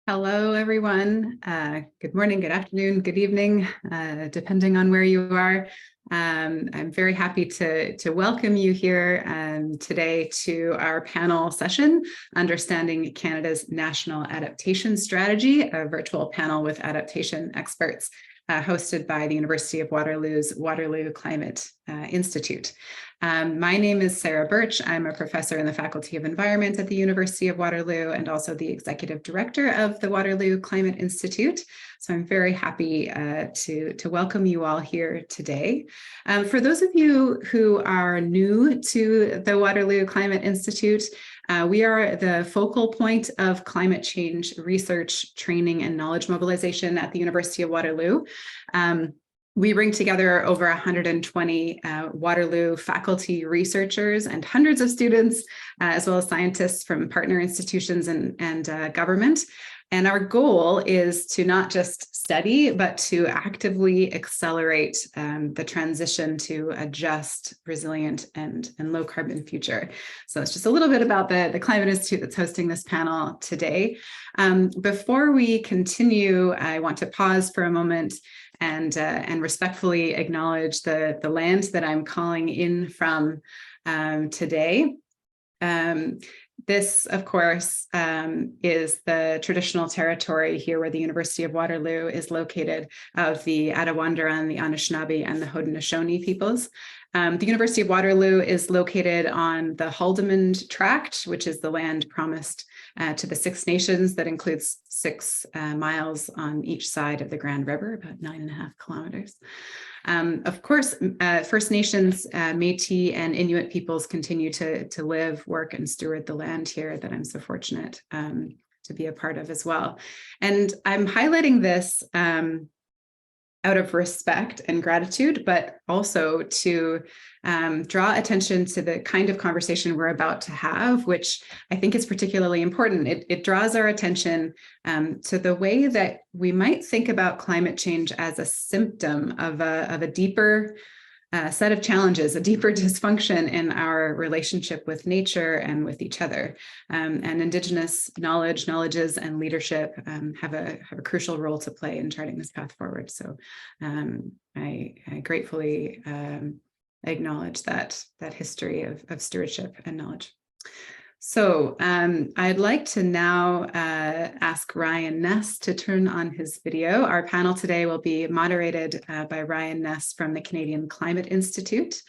Hello, everyone. Good morning, good afternoon, good evening, depending on where you are. I'm very happy to welcome you here today to our panel session, Understanding Canada's National Adaptation Strategy, a virtual panel with adaptation experts hosted by the University of Waterloo's Waterloo Climate Institute. My name is Sarah Burch. I'm a professor in the Faculty of Environment at the University of Waterloo and also the executive director of the Waterloo Climate Institute. So I'm very happy to welcome you all here today. For those of you who are new to the Waterloo Climate Institute, we are the focal point of climate change research, training, and knowledge mobilization at the University of Waterloo. We bring together over 120 Waterloo faculty researchers and hundreds of students, as well as scientists from partner institutions and government. And our goal is to not just study, but to actively accelerate the transition to a just, resilient, and low carbon future. So it's just a little bit about the Climate Institute that's hosting this panel today. Before we continue, I want to pause for a moment and respectfully acknowledge the land that I'm calling in from today. This, of course, is the traditional territory here where the University of Waterloo is located of the Attawandaron, the Anishinaabe, and the Haudenosaunee peoples. The University of Waterloo is located on the Haldimand Tract, which is the land promised to the Six Nations that includes 6 miles on each side of the Grand River, about 9.5 kilometers. Of course, First Nations, Métis, and Inuit peoples continue to live, work, and steward the land here that I'm so fortunate to be a part of as well. And I'm highlighting this out of respect and gratitude, but also to draw attention to the kind of conversation we're about to have, which I think is particularly important. It draws our attention to the way that we might think about climate change as a symptom of a deeper set of challenges, a deeper dysfunction in our relationship with nature and with each other. And Indigenous knowledges, and leadership have a crucial role to play in charting this path forward. So I gratefully acknowledge that history of stewardship and knowledge. So I'd like to now ask Ryan Ness to turn on his video. Our panel today will be moderated by Ryan Ness from the Canadian Climate Institute.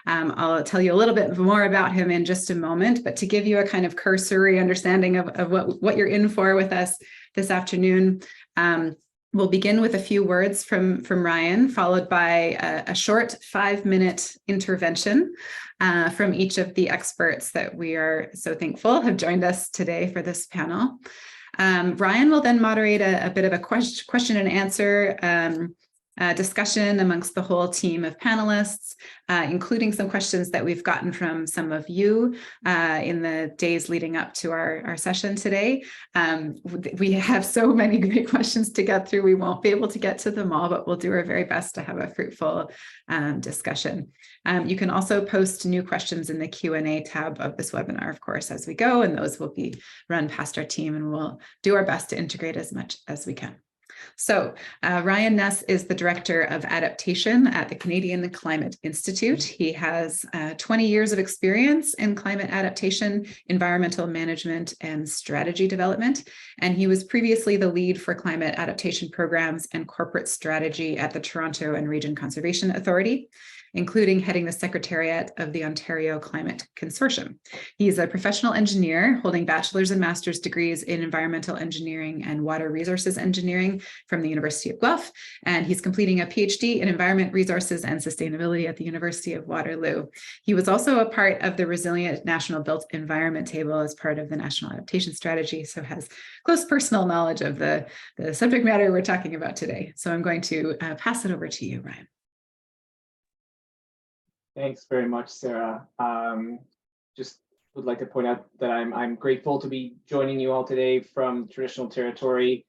I'll tell you a little bit more about him in just a moment, but to give you a kind of cursory understanding of what you're in for with us this afternoon, we'll begin with a few words from Ryan, followed by a short 5-minute intervention from each of the experts that we are so thankful have joined us today for this panel. Ryan will then moderate a bit of a question and answer discussion amongst the whole team of panelists, including some questions that we've gotten from some of you in the days leading up to our session today. We have so many great questions to get through. We won't be able to get to them all, but we'll do our very best to have a fruitful discussion. You can also post new questions in the Q&A tab of this webinar, of course, as we go, and those will be run past our team, and we'll do our best to integrate as much as we can. So Ryan Ness is the Director of Adaptation at the Canadian Climate Institute. He has 20 years of experience in climate adaptation, environmental management, and strategy development. And he was previously the lead for climate adaptation programs and corporate strategy at the Toronto and Region Conservation Authority, including heading the Secretariat of the Ontario Climate Consortium. He's a professional engineer holding bachelor's and master's degrees in environmental engineering and water resources engineering from the University of Guelph, and he's completing a PhD in environment, resources, and sustainability at the University of Waterloo. He was also a part of the Resilient National Built Environment Table as part of the National Adaptation Strategy, so has close personal knowledge of the subject matter we're talking about today. So I'm going to pass it over to you, Ryan. Thanks very much, Sarah. Just would like to point out that I'm grateful to be joining you all today from traditional territory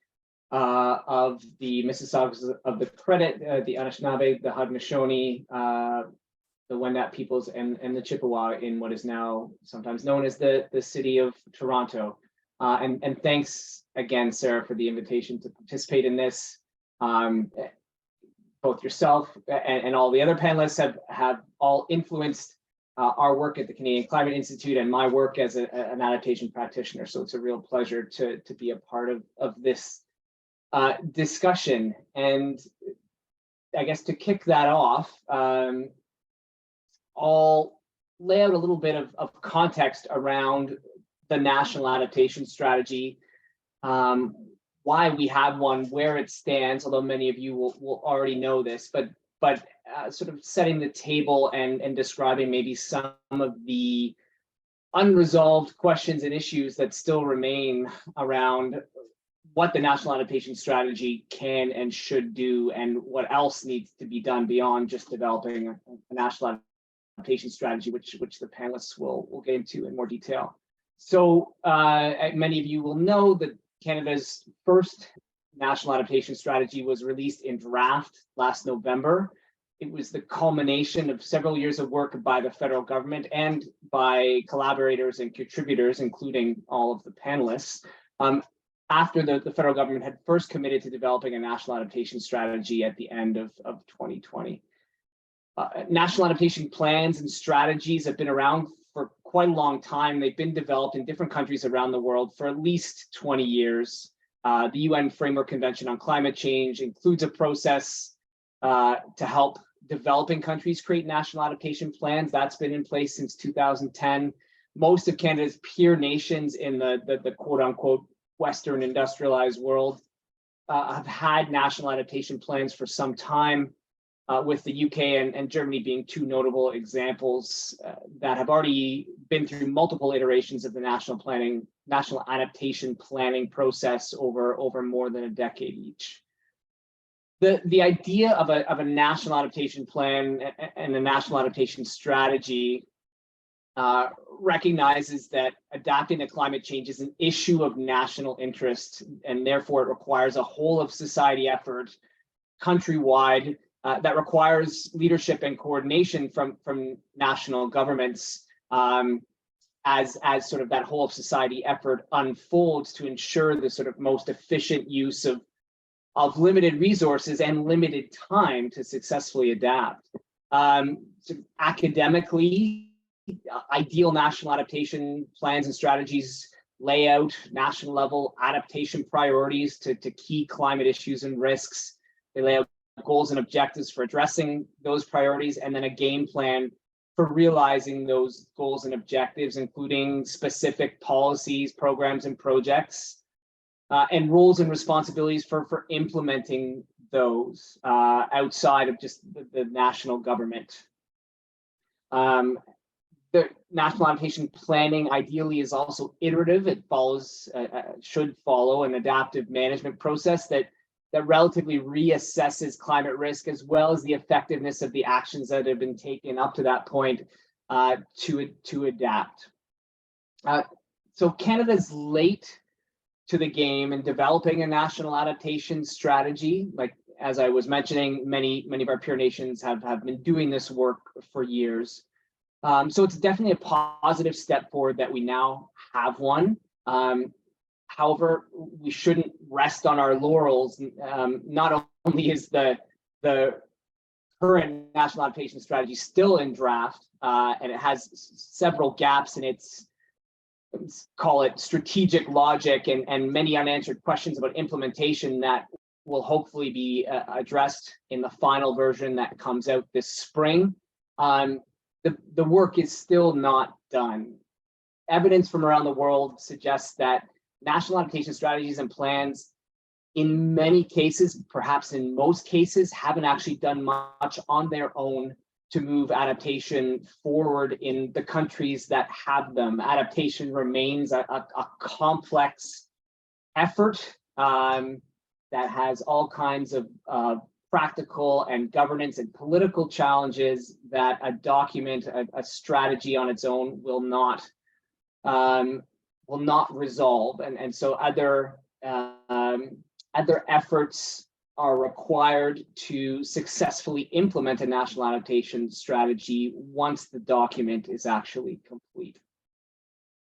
of the Mississaugas of the Credit, the Anishinaabe, the Haudenosaunee, the Wendat peoples, and the Chippewa in what is now sometimes known as the city of Toronto. And thanks again, Sarah, for the invitation to participate in this. Both yourself and all the other panelists have all influenced our work at the Canadian Climate Institute and my work as an adaptation practitioner. So it's a real pleasure to be a part of this discussion. And I guess to kick that off, I'll lay out a little bit of context around the National Adaptation Strategy, why we have one, where it stands, although many of you will already know this, but sort of setting the table and describing maybe some of the unresolved questions and issues that still remain around what the National Adaptation Strategy can and should do, and what else needs to be done beyond just developing a National Adaptation Strategy, which the panelists will get into in more detail. So many of you will know that Canada's first National Adaptation Strategy was released in draft last November. It was the culmination of several years of work by the federal government and by collaborators and contributors, including all of the panelists, after the federal government had first committed to developing a national adaptation strategy at the end of 2020. National adaptation plans and strategies have been around for quite a long time. They've been developed in different countries around the world for at least 20 years. The UN Framework Convention on Climate Change includes a process to help developing countries create national adaptation plans. That's been in place since 2010. Most of Canada's peer nations in the quote unquote Western industrialized world have had national adaptation plans for some time, with the UK and Germany being two notable examples that have already been through multiple iterations of the national adaptation planning process over more than a decade each. The idea of a national adaptation plan and a national adaptation strategy recognizes that adapting to climate change is an issue of national interest, and therefore it requires a whole of society effort countrywide that requires leadership and coordination from national governments as sort of that whole of society effort unfolds to ensure the sort of most efficient use of limited resources and limited time to successfully adapt. So academically, ideal national adaptation plans and strategies lay out national level adaptation priorities to key climate issues and risks. They lay out goals and objectives for addressing those priorities, and then a game plan for realizing those goals and objectives, including specific policies, programs, and projects, and roles and responsibilities for implementing those outside of just the national government. The national adaptation planning ideally is also iterative. It should follow an adaptive management process that relatively reassesses climate risk, as well as the effectiveness of the actions that have been taken up to that point to adapt. So Canada's late to the game in developing a national adaptation strategy. Like, as I was mentioning, many of our peer nations have been doing this work for years. So it's definitely a positive step forward that we now have one. However, we shouldn't rest on our laurels. Not only is the current national adaptation strategy still in draft, and it has several gaps in its, call it strategic logic, and many unanswered questions about implementation that will hopefully be addressed in the final version that comes out this spring. The work is still not done. Evidence from around the world suggests that national adaptation strategies and plans, in many cases, perhaps in most cases, haven't actually done much on their own to move adaptation forward in the countries that have them. Adaptation remains a complex effort that has all kinds of practical and governance and political challenges that a document, a strategy on its own will not resolve, and so other efforts are required to successfully implement a national adaptation strategy once the document is actually complete.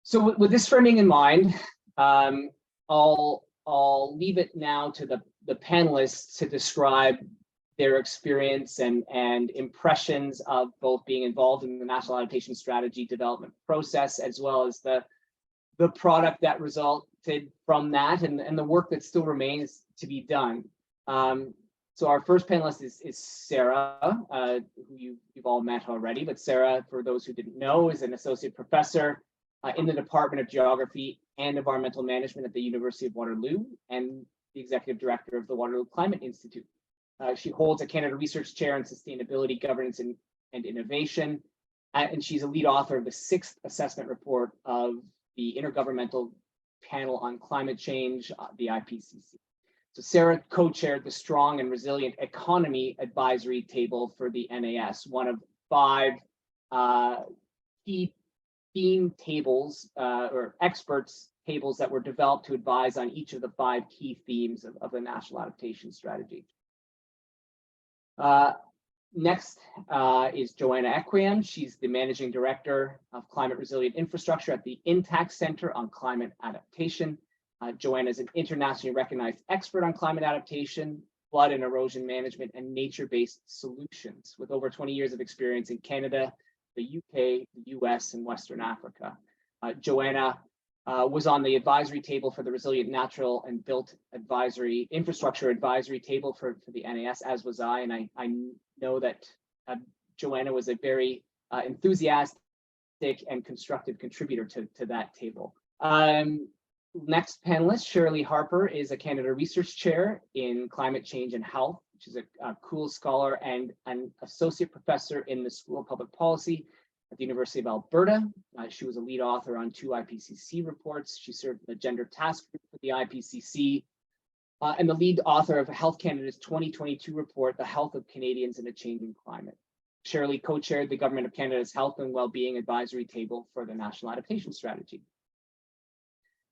So with this framing in mind, I'll I'll leave it now to the panelists to describe their experience and impressions of both being involved in the National Adaptation Strategy development process, as well as the product that resulted from that and the work that still remains to be done. So our first panelist is Sarah, who you've all met already, but Sarah, for those who didn't know, is an associate professor in the Department of Geography and Environmental Management at the University of Waterloo and the executive director of the Waterloo Climate Institute. She holds a Canada Research Chair in Sustainability, Governance, and Innovation, and she's a lead author of the 6th assessment report of the Intergovernmental Panel on Climate Change, the IPCC. So Sarah co-chaired the Strong and Resilient Economy Advisory Table for the NAS, one of 5 key theme tables or experts tables that were developed to advise on each of the 5 key themes of the National Adaptation Strategy. Next is Joanna Eyquem. She's the Managing Director of Climate Resilient Infrastructure at the Intact Center on Climate Adaptation. Joanna is an internationally recognized expert on climate adaptation, flood and erosion management, and nature-based solutions, with over 20 years of experience in Canada, the UK, the US, and Western Africa. Joanna was on the advisory table for the Resilient Natural and Built Advisory Infrastructure Advisory Table for the NAS, as was I, and I know that Joanna was a very enthusiastic and constructive contributor to that table. Next panelist, Sherilee Harper, is a Canada Research Chair in Climate Change and Health. She's a Cool Scholar and an Associate Professor in the School of Public Policy at the University of Alberta. She was a lead author on 2 IPCC reports. She served in the Gender Task Group for the IPCC and the lead author of Health Canada's 2022 report, The Health of Canadians in a Changing Climate. Sherilee co-chaired the Government of Canada's Health and Wellbeing Advisory Table for the National Adaptation Strategy.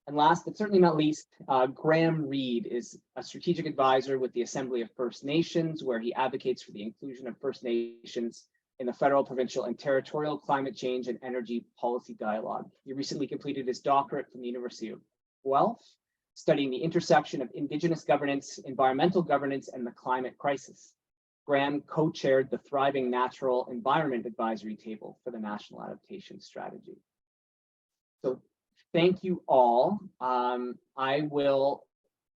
And last but certainly not least, Graeme Reid is a strategic advisor with the Assembly of First Nations, where he advocates for the inclusion of First Nations in the federal, provincial, and territorial climate change and energy policy dialogue. He recently completed his doctorate from the University of Guelph, studying the intersection of Indigenous governance, environmental governance, and the climate crisis. Graeme co-chaired the Thriving Natural Environment Advisory Table for the National Adaptation Strategy. So thank you all. I will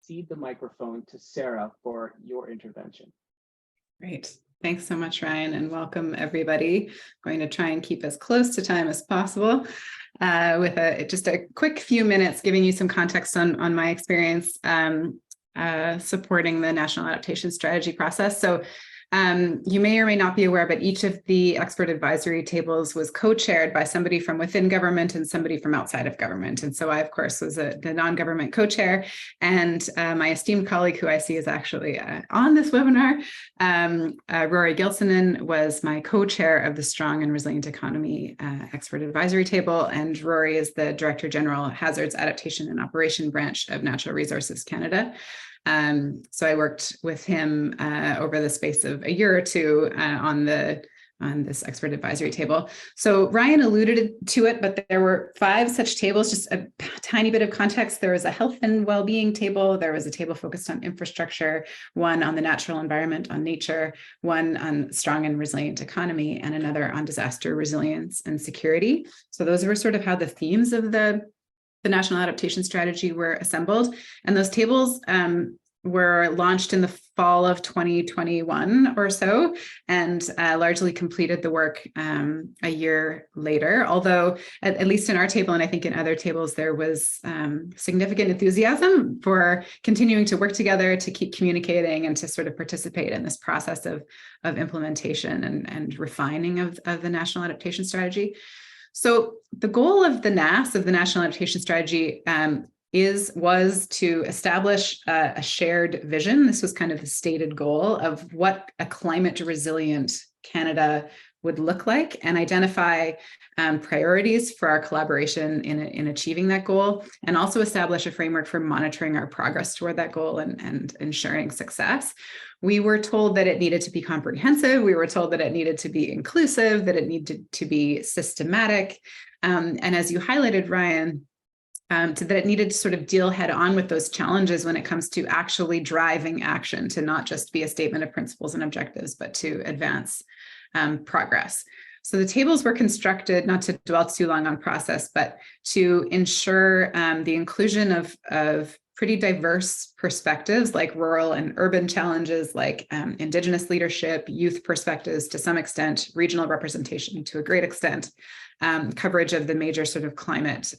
cede the microphone to Sarah for your intervention. Great. Thanks so much, Ryan, and welcome everybody. I'm going to try and keep as close to time as possible with just a quick few minutes giving you some context on my experience supporting the National Adaptation Strategy process. So you may or may not be aware, but each of the expert advisory tables was co-chaired by somebody from within government and somebody from outside of government. And so I, of course, was the non-government co-chair, and my esteemed colleague, who I see is actually on this webinar, Rory Gilsonen, was my co-chair of the Strong and Resilient Economy Expert Advisory Table, and Rory is the Director General, Hazards Adaptation and Operation Branch of Natural Resources Canada. So I worked with him over the space of a year or two on this expert advisory table. So Ryan alluded to it, but there were 5 such tables. Just a tiny bit of context. There was a health and well-being table. There was a table focused on infrastructure, one on the natural environment, on nature, one on strong and resilient economy, and another on disaster resilience and security. So those were sort of how the themes of the National Adaptation Strategy were assembled. And those tables were launched in the fall of 2021 or so, and largely completed the work a year later. Although, at least in our table, and I think in other tables, there was significant enthusiasm for continuing to work together, to keep communicating, and to sort of participate in this process of implementation and refining of the National Adaptation Strategy. So the goal of the NAS, of the National Adaptation Strategy, was to establish a shared vision. This was kind of the stated goal of what a climate resilient Canada would look like, and identify priorities for our collaboration in achieving that goal, and also establish a framework for monitoring our progress toward that goal and ensuring success. We were told that it needed to be comprehensive. We were told that it needed to be inclusive, that it needed to be systematic. And as you highlighted, Ryan, that it needed to sort of deal head on with those challenges when it comes to actually driving action, to not just be a statement of principles and objectives, but to advance progress. So the tables were constructed, not to dwell too long on process, but to ensure the inclusion of pretty diverse perspectives, like rural and urban challenges, like Indigenous leadership, youth perspectives to some extent, regional representation to a great extent, coverage of the major sort of climate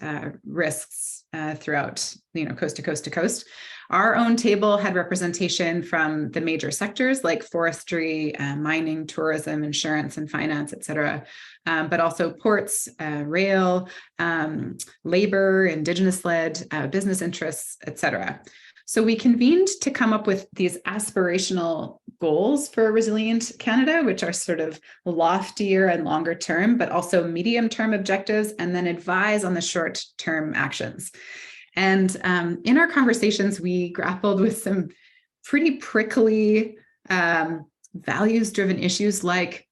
risks throughout, coast to coast to coast. Our own table had representation from the major sectors like forestry, mining, tourism, insurance, and finance, et cetera, but also ports, rail, labor, Indigenous-led business interests, et cetera. So we convened to come up with these aspirational goals for a resilient Canada, which are sort of loftier and longer term, but also medium-term objectives, and then advise on the short-term actions. And in our conversations, we grappled with some pretty prickly values-driven issues like,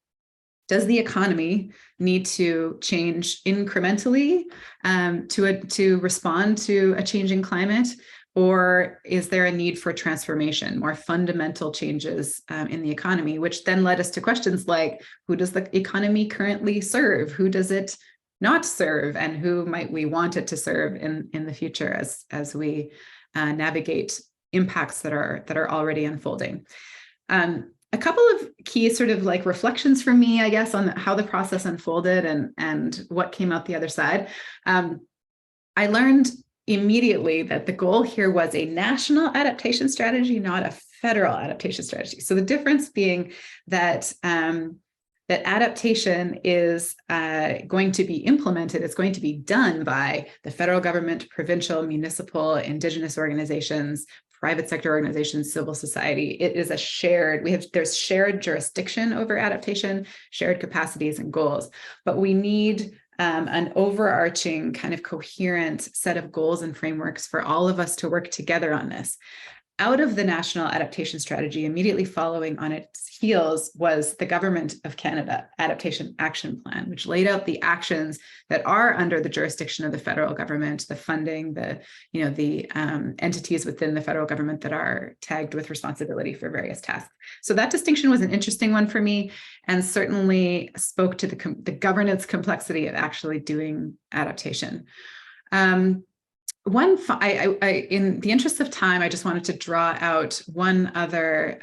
does the economy need to change incrementally to respond to a changing climate? Or is there a need for transformation, more fundamental changes in the economy, which then led us to questions like, who does the economy currently serve? Who does it not serve? And who might we want it to serve in the future as we navigate impacts that are already unfolding? A couple of key sort of like reflections for me, I guess, on how the process unfolded and what came out the other side. I learned immediately that the goal here was a national adaptation strategy, not a federal adaptation strategy. So the difference being that that adaptation is going to be implemented, it's going to be done by the federal government, provincial, municipal, Indigenous organizations, private sector organizations, civil society. It is there's shared jurisdiction over adaptation, shared capacities and goals, but we need an overarching kind of coherent set of goals and frameworks for all of us to work together on this. Out of the National Adaptation Strategy, immediately following on its heels was the Government of Canada Adaptation Action Plan, which laid out the actions that are under the jurisdiction of the federal government, the funding, the entities within the federal government that are tagged with responsibility for various tasks. So that distinction was an interesting one for me, and certainly spoke to the governance complexity of actually doing adaptation. In the interest of time, I just wanted to draw out one other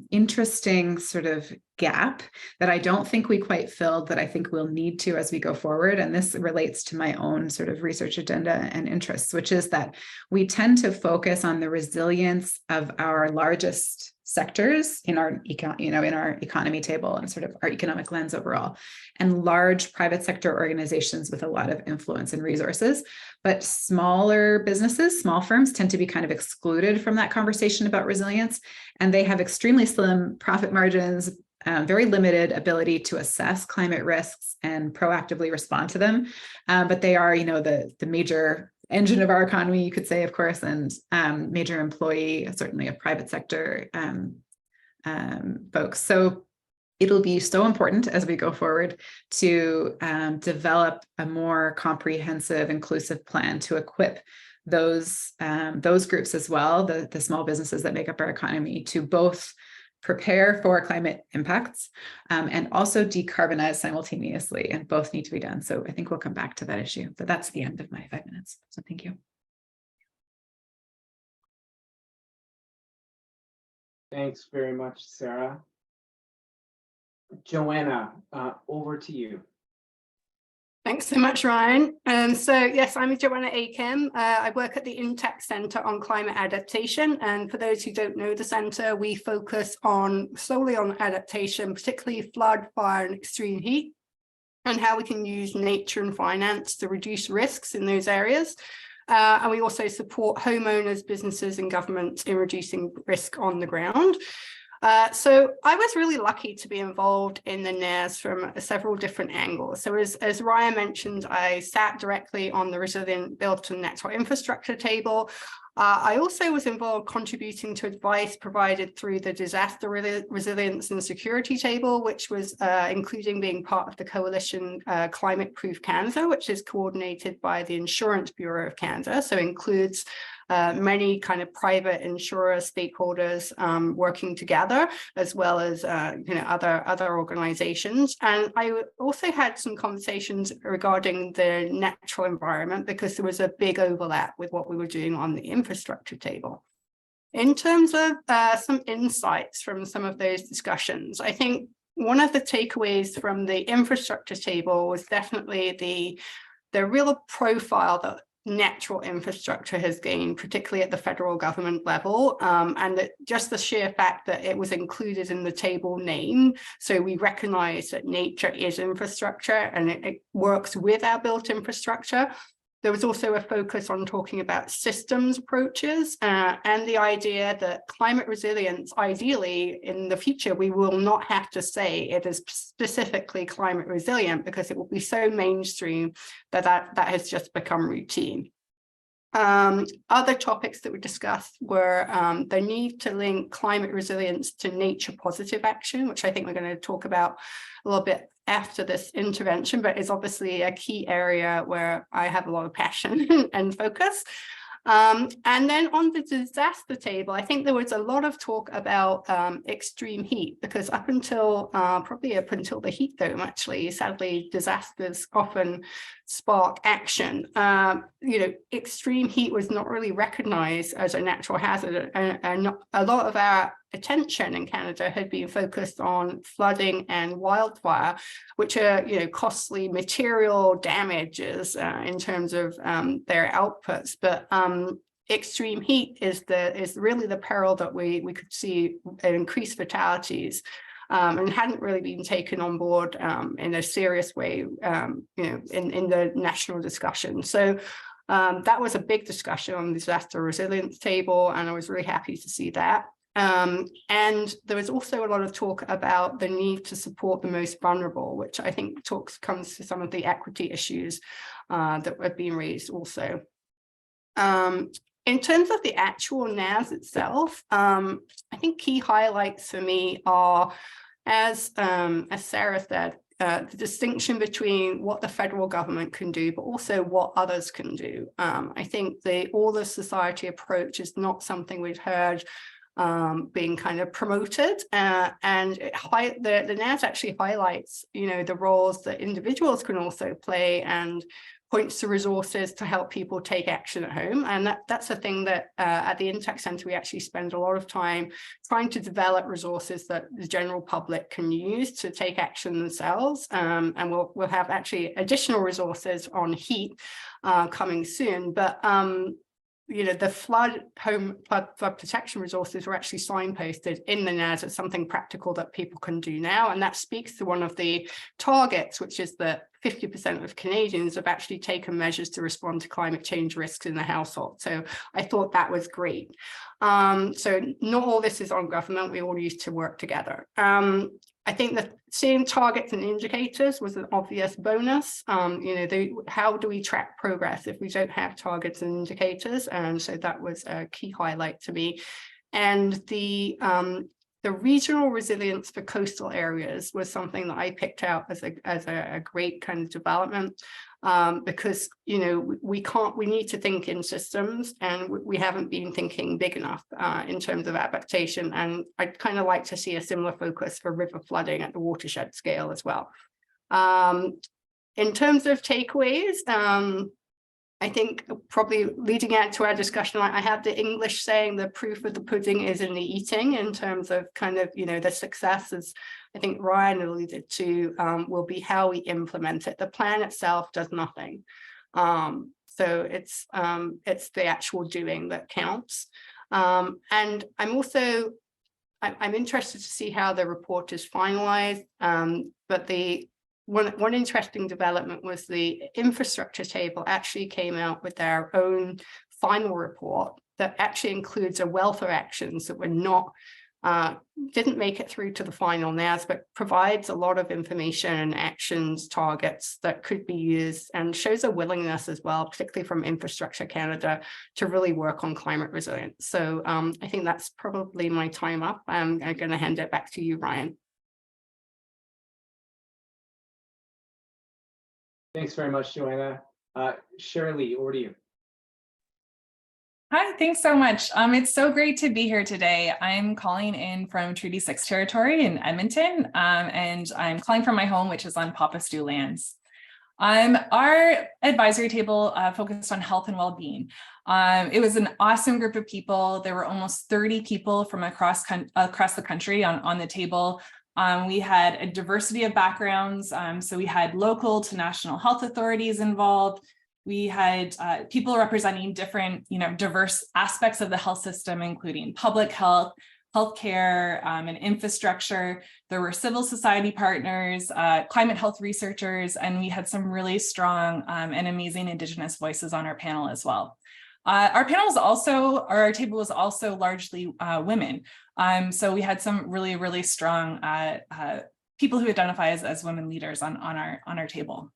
interesting sort of gap that I don't think we quite filled, that I think we'll need to as we go forward. And this relates to my own sort of research agenda and interests, which is that we tend to focus on the resilience of our largest sectors in our economy table and sort of our economic lens overall, and large private sector organizations with a lot of influence and resources. But smaller businesses, small firms tend to be kind of excluded from that conversation about resilience, and they have extremely slim profit margins, very limited ability to assess climate risks and proactively respond to them. But they are, the major engine of our economy, you could say, of course, and major employee, certainly of private sector folks. So it'll be so important as we go forward to develop a more comprehensive, inclusive plan to equip those groups as well, the small businesses that make up our economy, to both prepare for climate impacts and also decarbonize simultaneously, and both need to be done. So I think we'll come back to that issue, but that's the end of my 5 minutes. So thank you. Thanks very much, Sarah. Joanna, over to you. Thanks so much, Ryan. So yes, I'm Joanna Eyquem. I work at the Intech Centre on Climate Adaptation. And for those who don't know the centre, we focus solely on adaptation, particularly flood, fire and extreme heat, and how we can use nature and finance to reduce risks in those areas. And we also support homeowners, businesses and governments in reducing risk on the ground. So I was really lucky to be involved in the Ness from several different angles. So as Ryan mentioned, I sat directly on the Resilient Built and Natural Infrastructure table. I also was involved contributing to advice provided through the Disaster Resilience and Security table, which was including being part of the coalition Climate Proof Canada, which is coordinated by the Insurance Bureau of Canada. So includes many kind of private insurers, stakeholders working together, as well as other organizations. And I also had some conversations regarding the natural environment, because there was a big overlap with what we were doing on the infrastructure table. In terms of some insights from some of those discussions, I think one of the takeaways from the infrastructure table was definitely the real profile that natural infrastructure has gained, particularly at the federal government level, and that just the sheer fact that it was included in the table name. So we recognize that nature is infrastructure and it works with our built infrastructure. There was also a focus on talking about systems approaches and the idea that climate resilience, ideally in the future, we will not have to say it is specifically climate resilient, because it will be so mainstream that has just become routine. Other topics that were discussed were the need to link climate resilience to nature positive action, which I think we're going to talk about a little bit after this intervention, but is obviously a key area where I have a lot of passion and focus. And then on the disaster table, I think there was a lot of talk about extreme heat, because probably up until the heat dome, actually, sadly, disasters often spark action. Extreme heat was not really recognized as a natural hazard, and a lot of our attention in Canada had been focused on flooding and wildfire, which are costly material damages in terms of their outputs. But extreme heat is really the peril that we could see increased fatalities, and hadn't really been taken on board in a serious way, in the national discussion. So that was a big discussion on the disaster resilience table, and I was really happy to see that. And there was also a lot of talk about the need to support the most vulnerable, which I think comes to some of the equity issues that have been raised also. In terms of the actual NAS itself, I think key highlights for me are, as Sarah said, the distinction between what the federal government can do, but also what others can do. I think the all-of-society approach is not something we've heard being kind of promoted, and the NAS actually highlights the roles that individuals can also play, and points to resources to help people take action at home. And that's a thing that at the Intech Centre we actually spend a lot of time trying to develop resources that the general public can use to take action themselves, and we'll have actually additional resources on heat coming soon. But the flood protection resources were actually signposted in the NAS as something practical that people can do now. And that speaks to one of the targets, which is that 50% of Canadians have actually taken measures to respond to climate change risks in the household. So I thought that was great. So not all this is on government. We all used to work together. I think that seeing targets and indicators was an obvious bonus. How do we track progress if we don't have targets and indicators? And so that was a key highlight to me. And the regional resilience for coastal areas was something that I picked out as a great kind of development, because we need to think in systems, and we haven't been thinking big enough in terms of adaptation. And I'd kind of like to see a similar focus for river flooding at the watershed scale as well. In terms of takeaways, I think probably leading out to our discussion, I have the English saying the proof of the pudding is in the eating, in terms of kind of, the success, as I think Ryan alluded to, will be how we implement it. The plan itself does nothing. So it's the actual doing that counts. And I'm interested to see how the report is finalized, but one interesting development was the infrastructure table actually came out with their own final report that actually includes a wealth of actions that were not Didn't make it through to the final Ness, but provides a lot of information and actions, targets that could be used, and shows a willingness as well, particularly from Infrastructure Canada, to really work on climate resilience. So I think that's probably my time up. I'm going to hand it back to you, Ryan. Thanks very much, Joanna. Sherilee, over to you. Hi, thanks so much. It's so great to be here today. I'm calling in from Treaty 6 territory in Edmonton, and I'm calling from my home, which is on Papastew lands. Our advisory table focused on health and well-being. It was an awesome group of people. There were almost 30 people from across the country on the table. We had a diversity of backgrounds. So we had local to national health authorities involved. We had people representing different, diverse aspects of the health system, including public health, healthcare, and infrastructure. There were civil society partners, climate health researchers, and we had some really strong and amazing Indigenous voices on our panel as well. Our table was also largely women. So we had some really, really strong people who identify as women leaders on our table.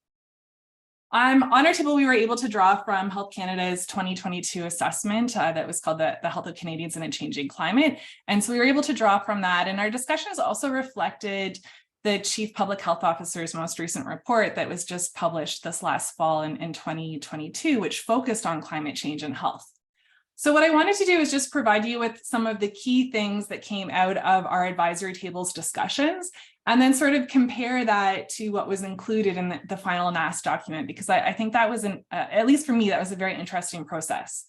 On our table, we were able to draw from Health Canada's 2022 assessment that was called the Health of Canadians in a Changing Climate. And so we were able to draw from that. And our discussions also reflected the Chief Public Health Officer's most recent report that was just published this last fall in 2022, which focused on climate change and health. So what I wanted to do is just provide you with some of the key things that came out of our advisory table's discussions, and then sort of compare that to what was included in the final NAS document, because I think that was, at least for me, that was a very interesting process.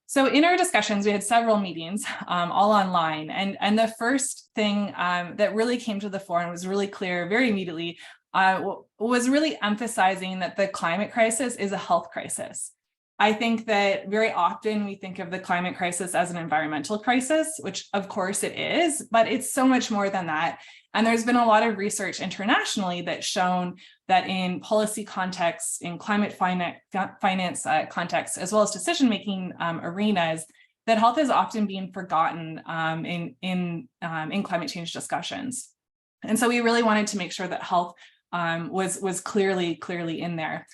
So in our discussions, we had several meetings, all online, and the first thing that really came to the fore and was really clear very immediately was really emphasizing that the climate crisis is a health crisis. I think that very often we think of the climate crisis as an environmental crisis, which of course it is, but it's so much more than that. And there's been a lot of research internationally that's shown that in policy contexts, in climate finance contexts, as well as decision-making arenas, that health is often being forgotten in climate change discussions. And so we really wanted to make sure that health was clearly in there.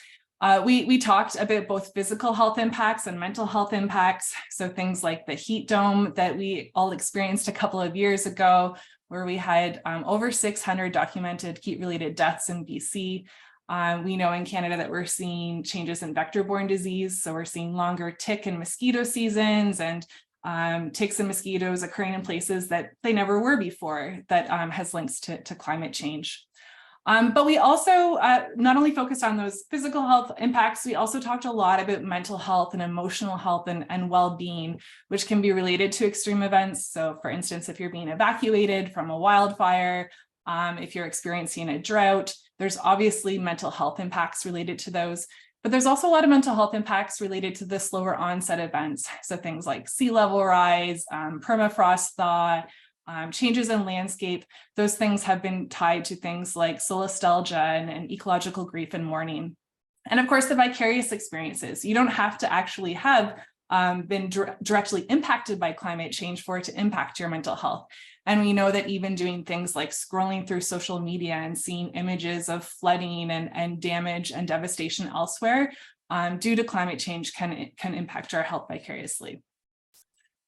We talked about both physical health impacts and mental health impacts. So things like the heat dome that we all experienced a couple of years ago, where we had over 600 documented heat-related deaths in BC. We know in Canada that we're seeing changes in vector-borne disease. So we're seeing longer tick and mosquito seasons, and ticks and mosquitoes occurring in places that they never were before, that has links to climate change. But we also not only focused on those physical health impacts, we also talked a lot about mental health and emotional health and well-being, which can be related to extreme events. So for instance, if you're being evacuated from a wildfire, if you're experiencing a drought, there's obviously mental health impacts related to those. But there's also a lot of mental health impacts related to the slower onset events. So things like sea level rise, permafrost thaw, changes in landscape. Those things have been tied to things like solastalgia and ecological grief and mourning. And of course, the vicarious experiences. You don't have to actually have been directly impacted by climate change for it to impact your mental health. And we know that even doing things like scrolling through social media and seeing images of flooding and damage and devastation elsewhere due to climate change can impact our health vicariously.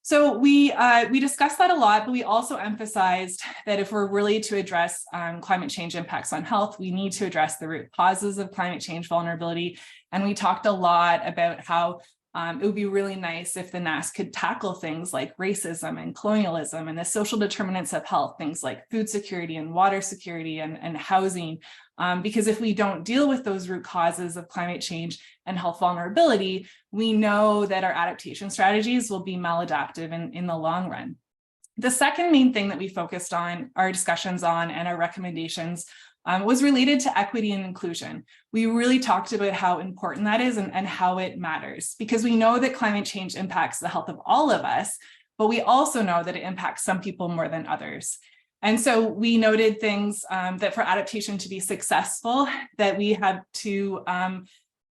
So we discussed that a lot, but we also emphasized that if we're really to address climate change impacts on health, we need to address the root causes of climate change vulnerability. And we talked a lot about how it would be really nice if the NAS could tackle things like racism and colonialism and the social determinants of health, things like food security and water security and housing. Because if we don't deal with those root causes of climate change and health vulnerability, we know that our adaptation strategies will be maladaptive in the long run. The second main thing that we focused on, our discussions on, and our recommendations was related to equity and inclusion. We really talked about how important that is and how it matters, because we know that climate change impacts the health of all of us, but we also know that it impacts some people more than others. And so we noted things that for adaptation to be successful, that we had to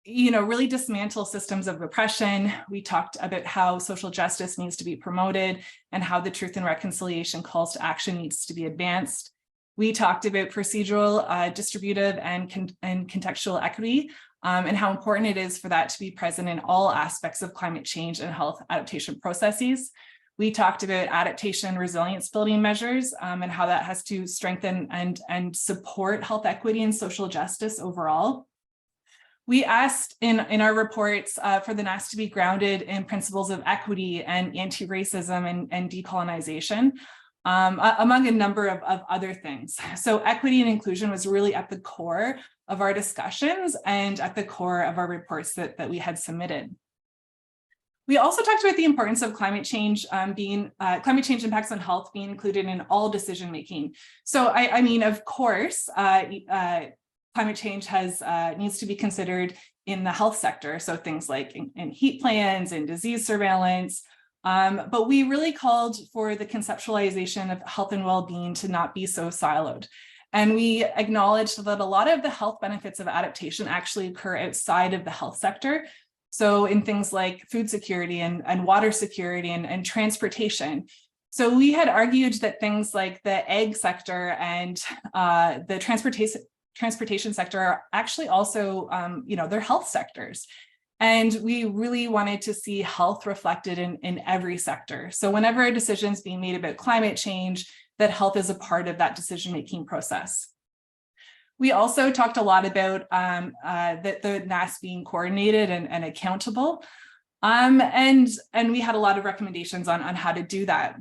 really dismantle systems of oppression. We talked about how social justice needs to be promoted and how the truth and reconciliation calls to action needs to be advanced. We talked about procedural, distributive, and contextual equity, and how important it is for that to be present in all aspects of climate change and health adaptation processes. We talked about adaptation resilience building measures, and how that has to strengthen and support health equity and social justice overall. We asked in our reports for the Ness to be grounded in principles of equity and anti-racism and decolonization, among a number of other things. So equity and inclusion was really at the core of our discussions and at the core of our reports that we had submitted. We also talked about the importance of climate change climate change impacts on health being included in all decision making. So I mean, of course, climate change needs to be considered in the health sector. So things like in heat plans and disease surveillance. But we really called for the conceptualization of health and well-being to not be so siloed. And we acknowledged that a lot of the health benefits of adaptation actually occur outside of the health sector. So in things like food security and water security and transportation. So we had argued that things like the ag sector and the transportation sector are actually also, they're health sectors. And we really wanted to see health reflected in every sector. So whenever a decision is being made about climate change, that health is a part of that decision-making process. We also talked a lot about the Ness being coordinated and accountable. And we had a lot of recommendations on how to do that.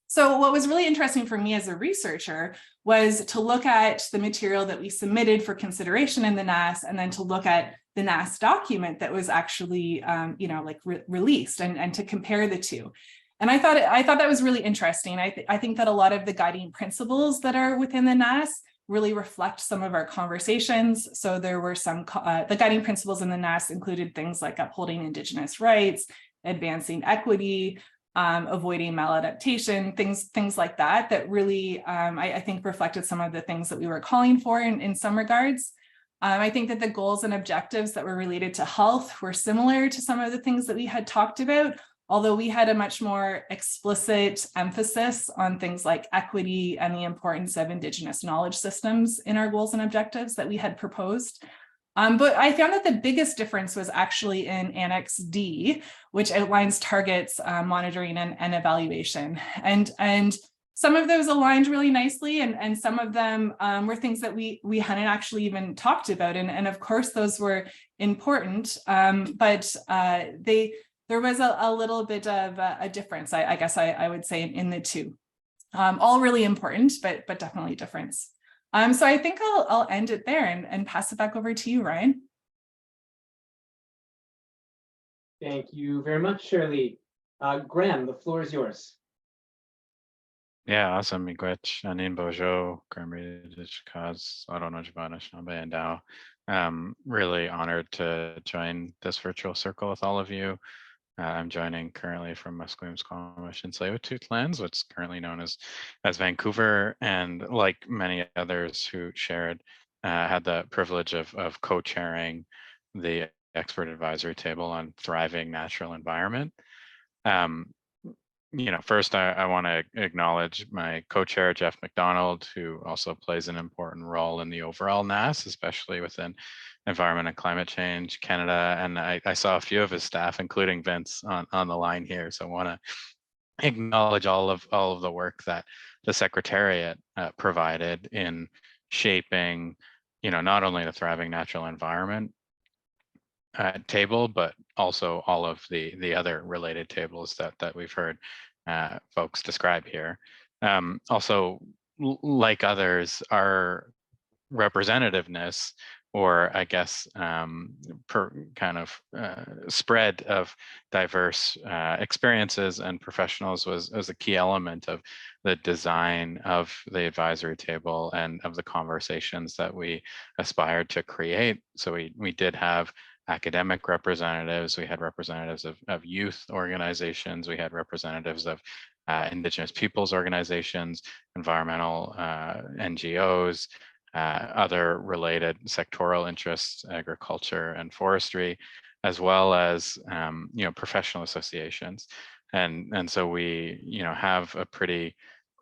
So what was really interesting for me as a researcher was to look at the material that we submitted for consideration in the Ness, and then to look at the Ness document that was actually, released, and to compare the two. And I thought that was really interesting. I think that a lot of the guiding principles that are within the Ness really reflect some of our conversations. So there were some, the guiding principles in the Ness included things like upholding Indigenous rights, advancing equity, avoiding maladaptation, things like that really, I think, reflected some of the things that we were calling for in some regards. I think that the goals and objectives that were related to health were similar to some of the things that we had talked about, although we had a much more explicit emphasis on things like equity and the importance of Indigenous knowledge systems in our goals and objectives that we had proposed. But I found that the biggest difference was actually in Annex D, which outlines targets, monitoring, and evaluation. And some of those aligned really nicely, and some of them were things that we hadn't actually even talked about. And of course, those were important, but there was a little bit of a difference, I guess I would say, in the two. All really important, but definitely a difference. So I think I'll end it there and pass it back over to you, Ryan. Thank you very much, Sherilee. Graeme, the floor is yours. Yeah, awesome. Miigwech, Anin Bojo, Graeme Kaz, Arono Jabana Shambe and Dao. Really honored to join this virtual circle with all of you. I'm joining currently from Musqueam, Squamish, and Tsleil-Waututh lands, what's currently known as Vancouver, and like many others who shared, had the privilege of co-chairing the expert advisory table on thriving natural environment. First I want to acknowledge my co-chair, Jeff McDonald, who also plays an important role in the overall Ness, especially within Environment and Climate Change Canada. And I saw a few of his staff, including Vince, on the line here. So I want to acknowledge all of the work that the Secretariat provided in shaping, not only the thriving natural environment table, but also all of the other related tables that we've heard folks describe here. Also, like others, our representativeness, or I guess per kind of spread of diverse experiences and professionals was a key element of the design of the advisory table and of the conversations that we aspired to create. So we did have academic representatives, we had representatives of youth organizations, we had representatives of Indigenous peoples organizations, environmental NGOs, other related sectoral interests, agriculture and forestry, as well as professional associations. And so we have a pretty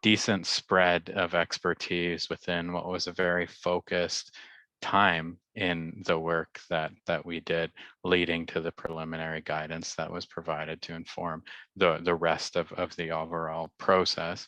decent spread of expertise within what was a very focused time in the work that we did, leading to the preliminary guidance that was provided to inform the rest of the overall process.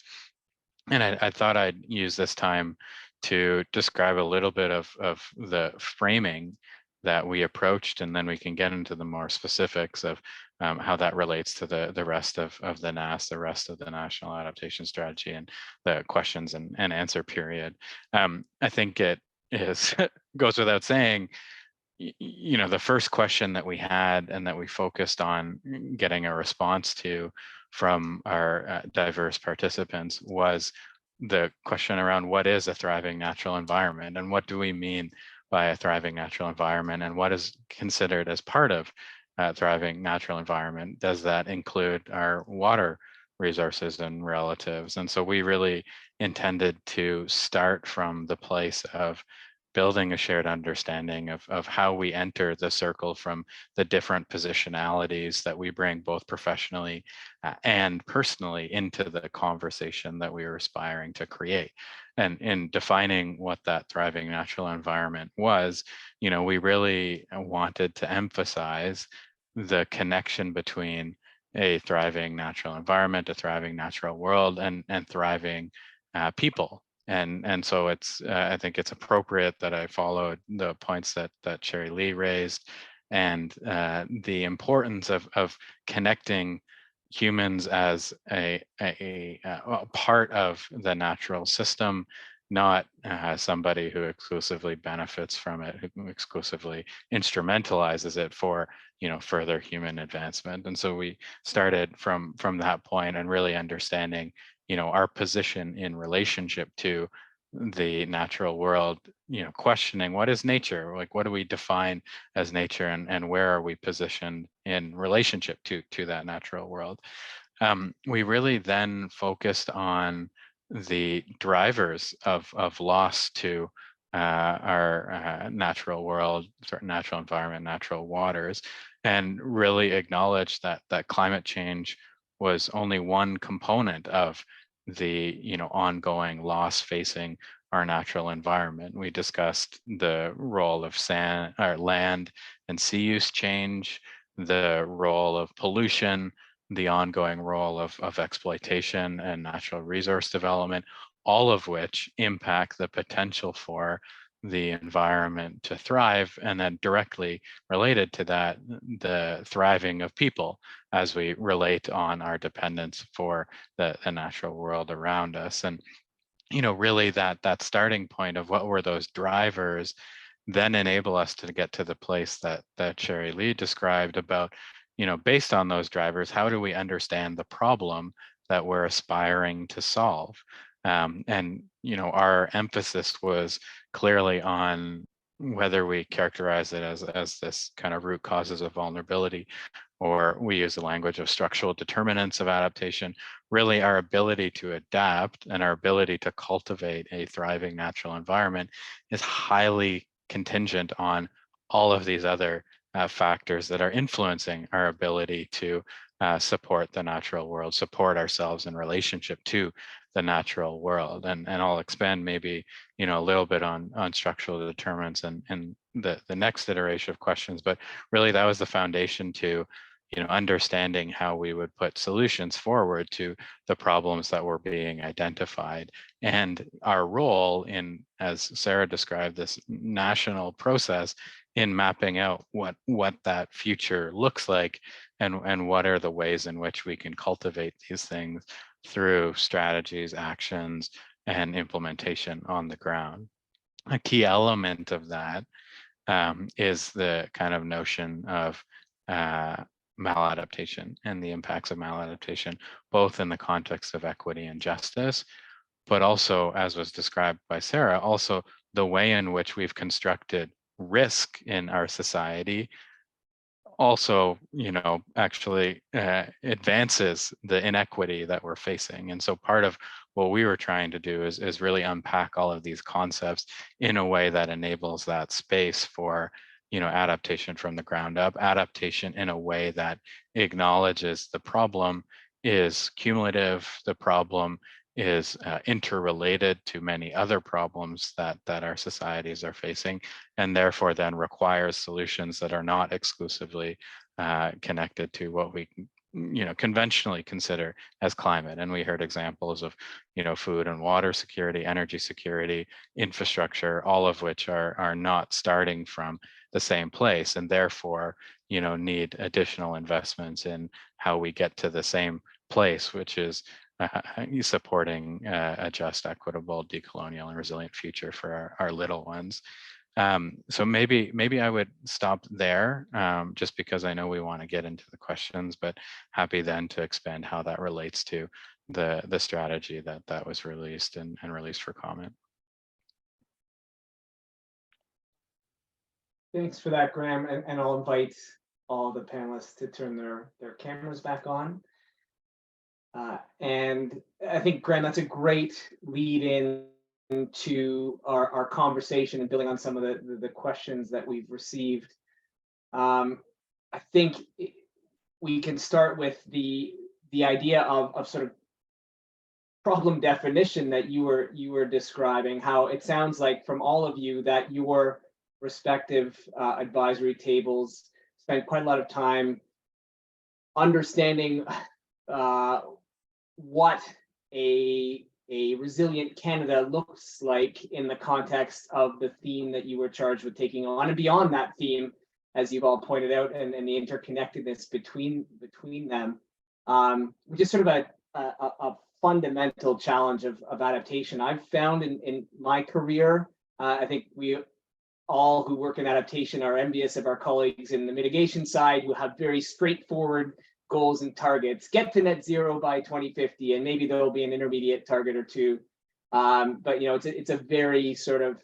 And I thought I'd use this time to describe a little bit of the framing that we approached, and then we can get into the more specifics of how that relates to the rest of the NAS, the rest of the National Adaptation Strategy, and the questions and answer period. I think it is goes without saying, the first question that we had and that we focused on getting a response to from our diverse participants was the question around what is a thriving natural environment, and what do we mean by a thriving natural environment, and what is considered as part of a thriving natural environment. Does that include our water resources and relatives? And so we really intended to start from the place of building a shared understanding of how we enter the circle from the different positionalities that we bring both professionally and personally into the conversation that we are aspiring to create. And in defining what that thriving natural environment was, we really wanted to emphasize the connection between a thriving natural environment, a thriving natural world, and thriving people. And so it's I think it's appropriate that I followed the points that Sherilee raised, and the importance of connecting humans as a part of the natural system, not somebody who exclusively benefits from it, who exclusively instrumentalizes it for further human advancement. And so we started from that point and really understanding our position in relationship to the natural world, questioning what is nature, like what do we define as nature, and where are we positioned in relationship to that natural world. We really then focused on the drivers of loss to our natural world, certain natural environment, natural waters, and really acknowledged that climate change was only one component of the ongoing loss facing our natural environment. We discussed the role of land and sea use change, the role of pollution, the ongoing role of exploitation and natural resource development, all of which impact the potential for the environment to thrive, and then directly related to that, the thriving of people as we relate on our dependence for the natural world around us. And really that starting point of what were those drivers then enable us to get to the place that Sherilee described about, based on those drivers, how do we understand the problem that we're aspiring to solve? And our emphasis was clearly on whether we characterize it as this kind of root causes of vulnerability, or we use the language of structural determinants of adaptation. Really, our ability to adapt and our ability to cultivate a thriving natural environment is highly contingent on all of these other factors that are influencing our ability to support the natural world, support ourselves in relationship to the natural world. And I'll expand maybe a little bit on structural determinants and the next iteration of questions, but really that was the foundation to understanding how we would put solutions forward to the problems that were being identified, and our role in, as Sarah described, this national process in mapping out what that future looks like, and what are the ways in which we can cultivate these things through strategies, actions, and implementation on the ground. A key element of that is the kind of notion of maladaptation and the impacts of maladaptation, both in the context of equity and justice, but also, as was described by Sarah, also the way in which we've constructed risk in our society also, actually advances the inequity that we're facing. And so part of what we were trying to do is really unpack all of these concepts in a way that enables that space for, adaptation from the ground up, adaptation in a way that acknowledges the problem is cumulative, the problem is interrelated to many other problems that our societies are facing, and therefore then requires solutions that are not exclusively connected to what we conventionally consider as climate. And we heard examples of food and water security, energy security, infrastructure, all of which are not starting from the same place, and therefore need additional investments in how we get to the same place, which is supporting a just, equitable, decolonial, and resilient future for our little ones. So maybe I would stop there, just because I know we want to get into the questions, but happy then to expand how that relates to the strategy that was released and released for comment. Thanks for that, Graeme, and I'll invite all the panelists to turn their cameras back on. And I think, Graeme, that's a great lead in to our conversation and building on some of the questions that we've received. I think we can start with the idea of sort of problem definition that you were describing, how it sounds like from all of you that your respective advisory tables spent quite a lot of time understanding what a resilient Canada looks like in the context of the theme that you were charged with taking on, and beyond that theme, as you've all pointed out, and the interconnectedness between them, which is sort of a fundamental challenge of adaptation. I've found in my career, I think we all who work in adaptation are envious of our colleagues in the mitigation side who have very straightforward goals and targets. Get to net zero by 2050, and maybe there will be an intermediate target or two. But it's a very sort of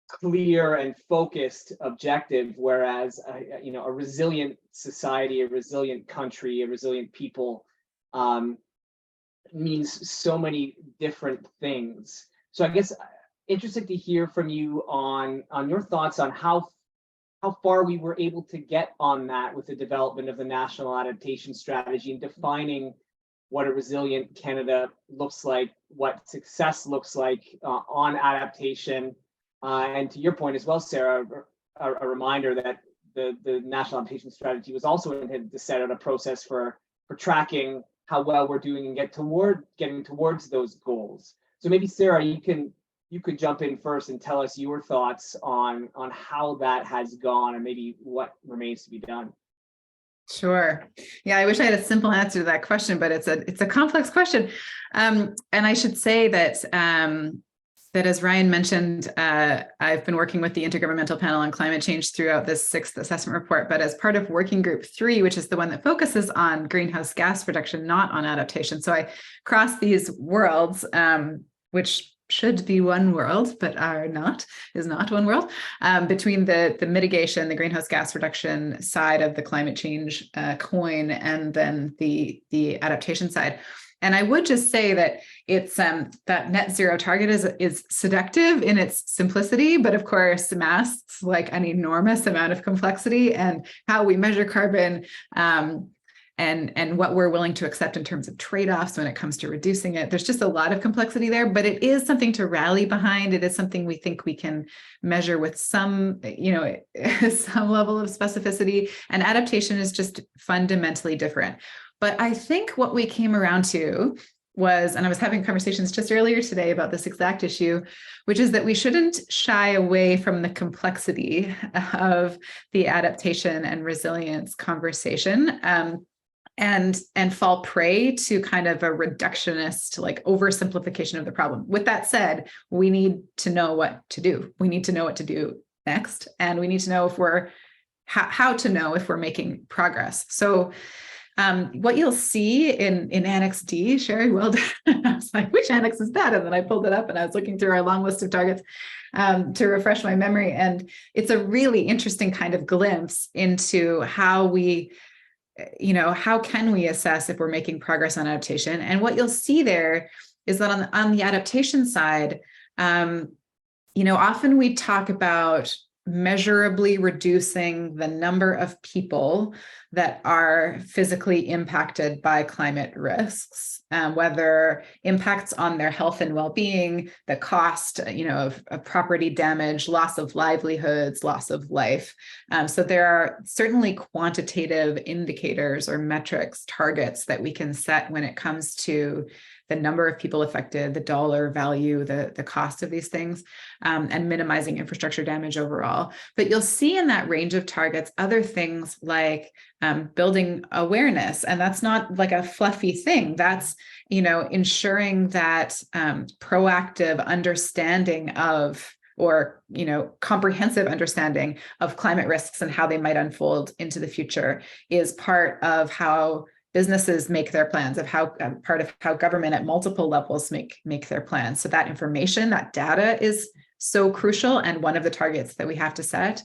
clear and focused objective, whereas a resilient society, a resilient country, a resilient people means so many different things. So I guess interested to hear from you on your thoughts on how far we were able to get on that with the development of the National Adaptation Strategy and defining what a resilient Canada looks like, what success looks like on adaptation. And to your point as well, Sarah, a reminder that the National Adaptation Strategy was also intended to set out a process for tracking how well we're doing and getting towards those goals. So maybe Sarah, you could jump in first and tell us your thoughts on how that has gone and maybe what remains to be done. Sure. Yeah, I wish I had a simple answer to that question, but it's a complex question. And I should say that that as Ryan mentioned, I've been working with the Intergovernmental Panel on Climate Change throughout this 6th assessment report, but as part of Working Group 3, which is the one that focuses on greenhouse gas reduction, not on adaptation. So I cross these worlds, which should be one world, but is not one world, between the mitigation, the greenhouse gas reduction side of the climate change coin, and then the adaptation side. And I would just say that it's that net zero target is seductive in its simplicity, but of course masks like an enormous amount of complexity, and how we measure carbon and what we're willing to accept in terms of trade-offs when it comes to reducing it. There's just a lot of complexity there, but it is something to rally behind. It is something we think we can measure with some level of specificity, and adaptation is just fundamentally different. But I think what we came around to was, and I was having conversations just earlier today about this exact issue, which is that we shouldn't shy away from the complexity of the adaptation and resilience conversation, and fall prey to kind of a reductionist, like oversimplification of the problem. With that said, we need to know what to do. We need to know what to do next, and we need to know how to know if we're making progress. So What you'll see in Annex D, Sherry, well done. I was like, which annex is that? And then I pulled it up and I was looking through our long list of targets to refresh my memory. And it's a really interesting kind of glimpse into how we, how can we assess if we're making progress on adaptation? And what you'll see there is that on the adaptation side, often we talk about measurably reducing the number of people that are physically impacted by climate risks, whether impacts on their health and well-being, the cost, of property damage, loss of livelihoods, loss of life. So there are certainly quantitative indicators or metrics, targets that we can set when it comes to the number of people affected, the dollar value, the cost of these things, and minimizing infrastructure damage overall. But you'll see in that range of targets other things like building awareness. And that's not like a fluffy thing. That's, ensuring that proactive understanding of, or comprehensive understanding of climate risks and how they might unfold into the future is part of how businesses make their plans, of how part of how government at multiple levels make their plans. So that information, that data is so crucial, and one of the targets that we have to set.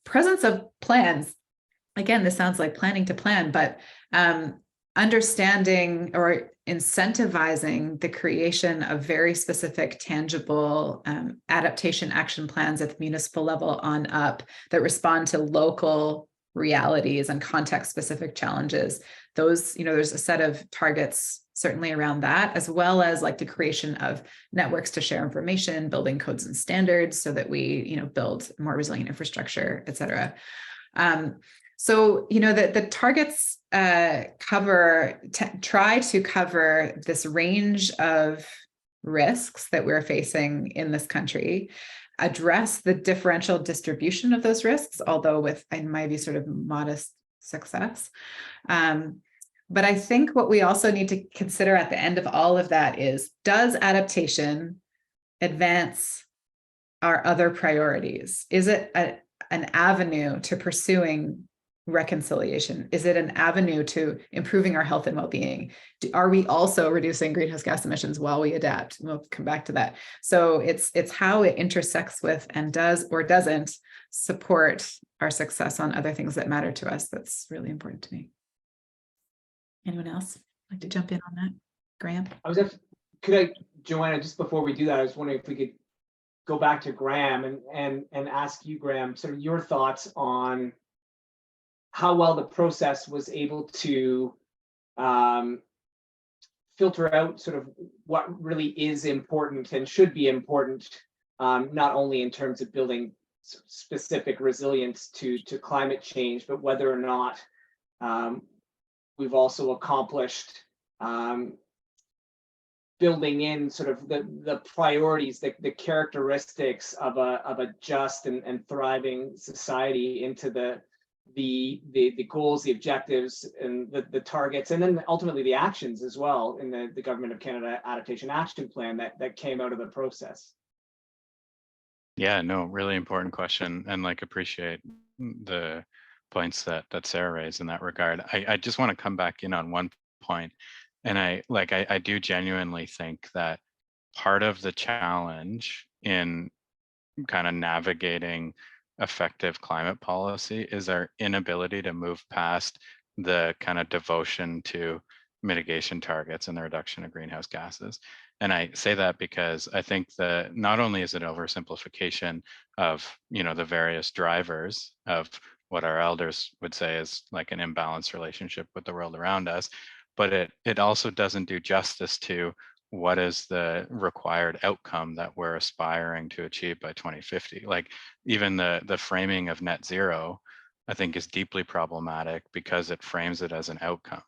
Presence of plans. Again, this sounds like planning to plan, but understanding or incentivizing the creation of very specific, tangible adaptation action plans at the municipal level on up that respond to local realities and context-specific challenges. Those, there's a set of targets certainly around that, as well as like the creation of networks to share information, building codes and standards so that we, build more resilient infrastructure, et cetera. So, the targets try to cover this range of risks that we're facing in this country, address the differential distribution of those risks, although with, in my view, sort of modest success. But I think what we also need to consider at the end of all of that is, does adaptation advance our other priorities? Is it an avenue to pursuing reconciliation? Is it an avenue to improving our health and well-being? Are we also reducing greenhouse gas emissions while we adapt? We'll come back to that. So it's how it intersects with and does or doesn't support our success on other things that matter to us. That's really important to me. Anyone else like to jump in on that? Graeme? Joanna, just before we do that, I was wondering if we could go back to Graeme and ask you, Graeme, sort of your thoughts on how well the process was able to filter out sort of what really is important and should be important, not only in terms of building specific resilience to climate change, but whether or not we've also accomplished building in sort of the priorities, the characteristics of a just and thriving society into the goals, the objectives, and the targets, and then ultimately the actions as well in the Government of Canada Adaptation Action Plan that came out of the process. Yeah, no, really important question, and appreciate the points that Sarah raised in that regard. I just want to come back in on one point, and I do genuinely think that part of the challenge in kind of navigating effective climate policy is our inability to move past the kind of devotion to mitigation targets and the reduction of greenhouse gases. And I say that because I think that not only is it oversimplification of, the various drivers of what our elders would say is like an imbalanced relationship with the world around us, but it also doesn't do justice to what is the required outcome that we're aspiring to achieve by 2050. Like even the framing of net zero, I think, is deeply problematic because it frames it as an outcome.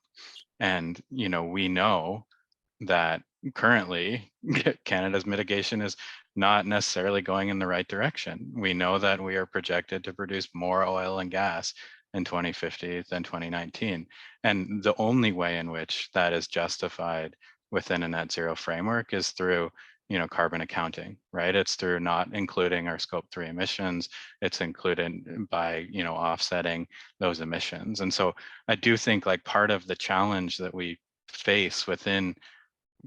And, we know that currently Canada's mitigation is not necessarily going in the right direction. We know that we are projected to produce more oil and gas in 2050 than 2019. And the only way in which that is justified within a net zero framework is through carbon accounting, right? It's through not including our scope 3 emissions. It's included by, offsetting those emissions. And so I do think like part of the challenge that we face within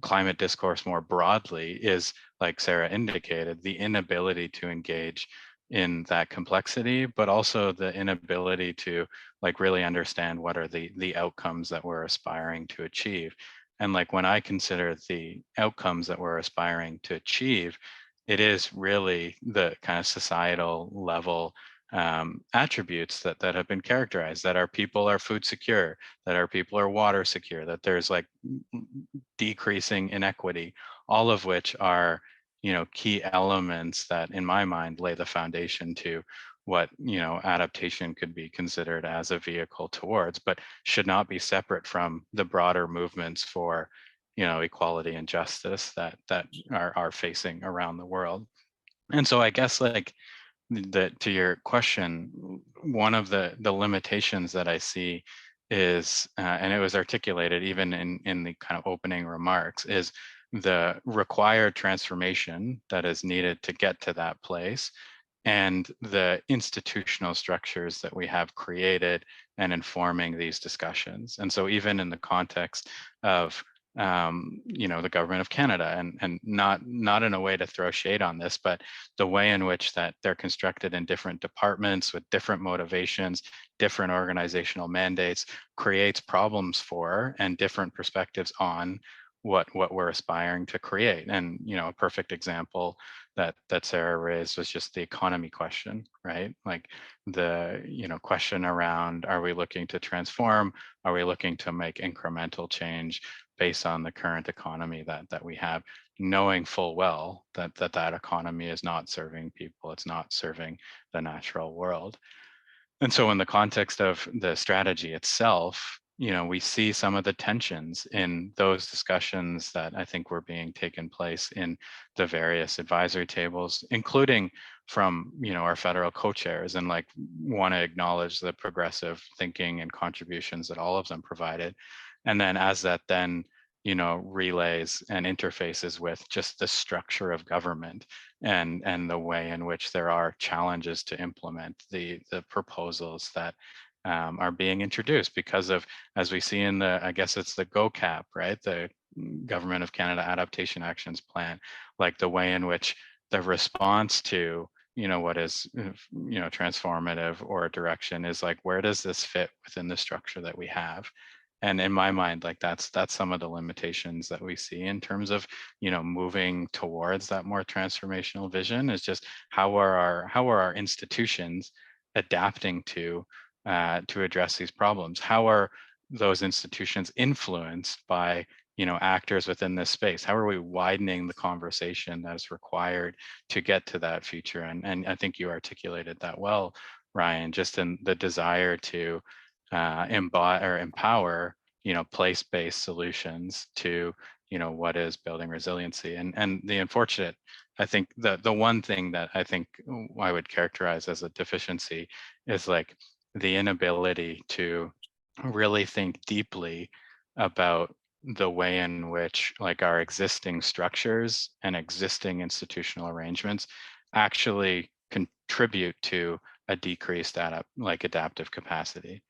climate discourse more broadly is, like Sarah indicated, the inability to engage in that complexity, but also the inability to like really understand what are the outcomes that we're aspiring to achieve. And like when I consider the outcomes that we're aspiring to achieve, it is really the kind of societal level attributes that have been characterized, that our people are food secure, that our people are water secure, that there's like decreasing inequity, all of which are, key elements that in my mind lay the foundation to what, adaptation could be considered as a vehicle towards, but should not be separate from the broader movements for, equality and justice that are facing around the world. And so I guess like to your question, one of the limitations that I see is, and it was articulated even in the kind of opening remarks, is the required transformation that is needed to get to that place, and the institutional structures that we have created and informing these discussions. And so even in the context of the government of Canada, and not in a way to throw shade on this, but the way in which that they're constructed in different departments with different motivations, different organizational mandates, creates problems for and different perspectives on what we're aspiring to create. And a perfect example that Sarah raised was just the economy question, right? Like the question around, are we looking to transform? Are we looking to make incremental change based on the current economy that we have, knowing full well that economy is not serving people, it's not serving the natural world. And so in the context of the strategy itself, we see some of the tensions in those discussions that I think were being taken place in the various advisory tables, including from, our federal co-chairs, and like want to acknowledge the progressive thinking and contributions that all of them provided. And then as that then, relays and interfaces with just the structure of government and the way in which there are challenges to implement the proposals that are being introduced because of, as we see in the, I guess it's the GOCAP, right? The Government of Canada Adaptation Actions Plan, like the way in which the response to, what is, transformative or a direction is like, where does this fit within the structure that we have? And in my mind, like that's some of the limitations that we see in terms of, moving towards that more transformational vision, is just how are our institutions adapting to address these problems? How are those institutions influenced by, actors within this space? How are we widening the conversation that is required to get to that future? And I think you articulated that well, Ryan, just in the desire to embody or empower, place-based solutions to, what is building resiliency. And the unfortunate, I think the one thing that I think I would characterize as a deficiency is like the inability to really think deeply about the way in which like our existing structures and existing institutional arrangements actually contribute to a decreased adaptive capacity.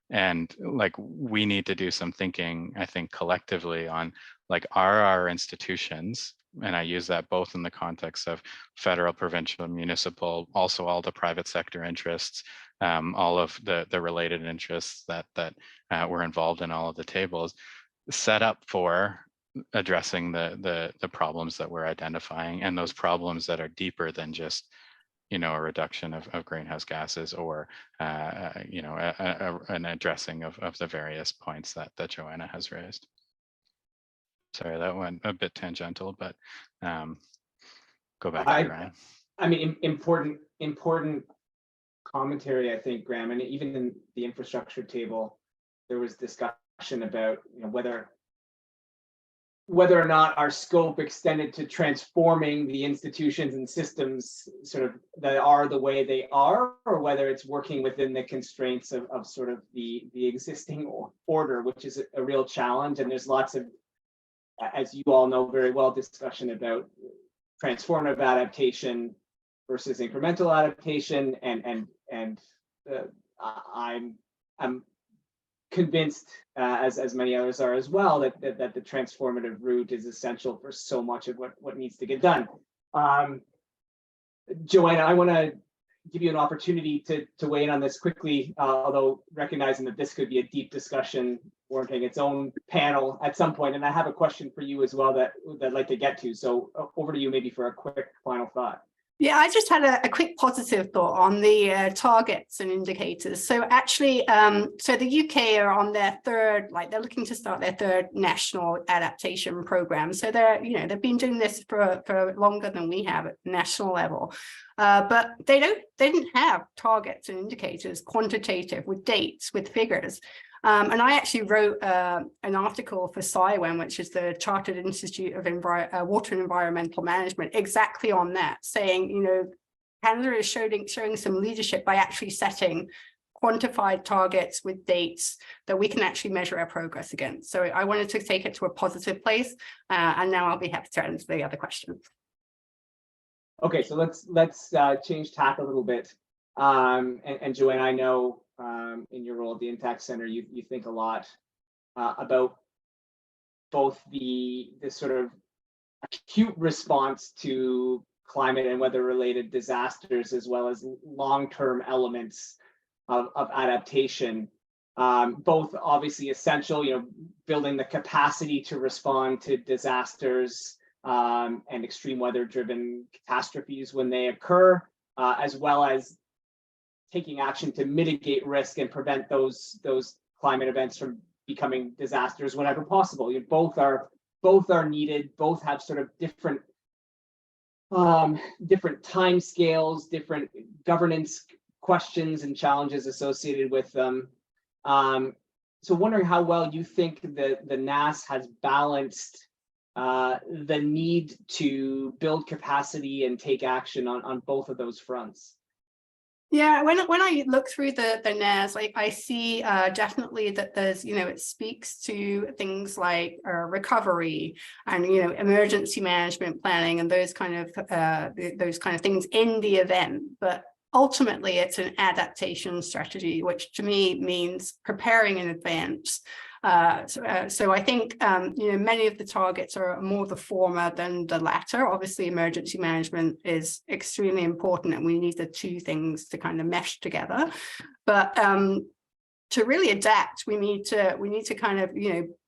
And like we need to do some thinking, I think, collectively on like, are our institutions, and I use that both in the context of federal, provincial, municipal, also all the private sector interests, all of the related interests that were involved in all of the tables, set up for addressing the problems that we're identifying, and those problems that are deeper than just a reduction of greenhouse gases, or an addressing of the various points that Joanna has raised. Sorry, that went a bit tangential, but go back to you, Ryan. I mean, important commentary, I think, Graeme, and even in the infrastructure table, there was discussion about whether or not our scope extended to transforming the institutions and systems sort of that are the way they are, or whether it's working within the constraints of sort of the existing order, which is a real challenge. And there's lots of, as you all know very well, discussion about transformative adaptation versus incremental adaptation, and I'm convinced, as many others are as well, that the transformative route is essential for so much of what needs to get done. Joanna, I want to give you an opportunity to weigh in on this quickly, although recognizing that this could be a deep discussion warranting its own panel at some point. And I have a question for you as well that I'd like to get to. So over to you maybe for a quick final thought. Yeah, I just had a quick positive thought on the targets and indicators. So actually, so the UK are on their they're looking to start their third national adaptation program. So they've been doing this for longer than we have at national level. But they didn't have targets and indicators, quantitative, with dates, with figures. And I actually wrote an article for Eyquem, which is the Chartered Institute of Water and Environmental Management, exactly on that, saying, Canada is showing some leadership by actually setting quantified targets with dates that we can actually measure our progress against. So I wanted to take it to a positive place, and now I'll be happy to answer the other questions. Okay, so let's change tack a little bit. And Joanne, I know in your role at the Intact Center, you think a lot about both the sort of acute response to climate and weather-related disasters, as well as long-term elements of adaptation. Both obviously essential, building the capacity to respond to disasters and extreme weather-driven catastrophes when they occur, as well as taking action to mitigate risk and prevent those climate events from becoming disasters whenever possible. Both are needed. Both have sort of different time scales, different governance questions and challenges associated with them. So wondering how well you think that the NAS has balanced the need to build capacity and take action on both of those fronts. Yeah, when I look through the NAS, I see definitely that there's, it speaks to things like recovery and, emergency management planning and those kind of things in the event. But ultimately, it's an adaptation strategy, which to me means preparing in advance. So I think, many of the targets are more the former than the latter. Obviously, emergency management is extremely important, and we need the two things to kind of mesh together. But to really adapt, we need to kind of,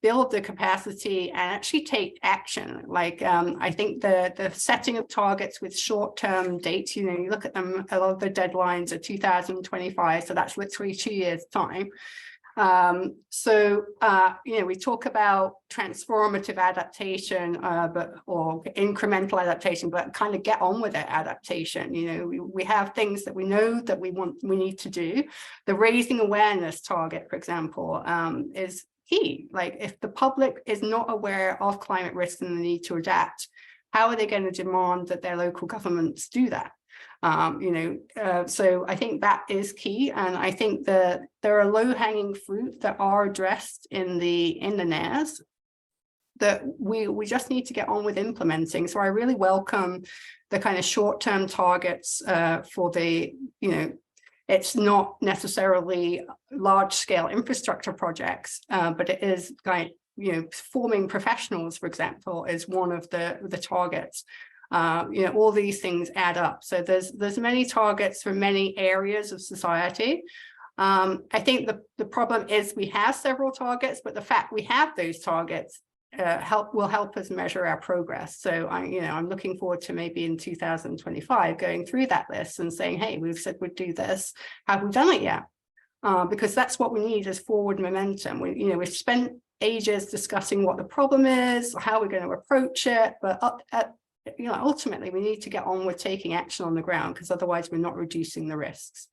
build the capacity and actually take action. Like, I think the setting of targets with short-term dates, you look at them, a lot of the deadlines are 2025, so that's literally 2 years' time. We talk about transformative adaptation, or incremental adaptation, but kind of get on with it adaptation. We have things that we know that we need to do. The raising awareness target, for example, is key. Like, if the public is not aware of climate risk and the need to adapt, how are they going to demand that their local governments do that? So I think that is key, and I think that there are low-hanging fruit that are addressed in the NAS that we just need to get on with implementing. So I really welcome the kind of short-term targets for the, it's not necessarily large-scale infrastructure projects, but it is forming professionals, for example, is one of the targets. All these things add up. So there's many targets for many areas of society. I think the problem is we have several targets, but the fact we have those targets will help us measure our progress. So I'm looking forward to maybe in 2025 going through that list and saying, hey, we've said we'd do this. Have we done it yet? Because that's what we need is forward momentum. We've spent ages discussing what the problem is, how we're going to approach it, but ultimately we need to get on with taking action on the ground, because otherwise we're not reducing the risks.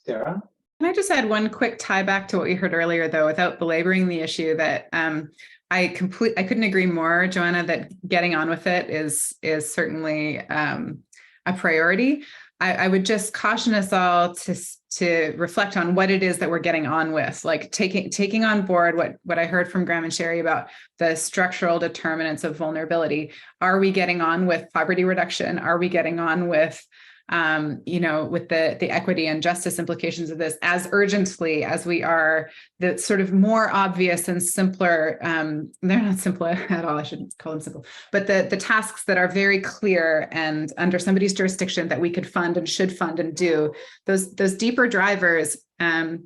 Sarah? Can I just add one quick tie back to what we heard earlier, though, without belaboring the issue, that I couldn't agree more, Joanna, that getting on with it is certainly a priority. I would just caution us all to reflect on what it is that we're getting on with, like taking on board what I heard from Graeme and Sherilee about the structural determinants of vulnerability. Are we getting on with poverty reduction? Are we getting on with with the equity and justice implications of this as urgently as we are the sort of more obvious and simpler, they're not simple at all, I shouldn't call them simple, but the tasks that are very clear and under somebody's jurisdiction that we could fund and should fund and do, those deeper drivers, I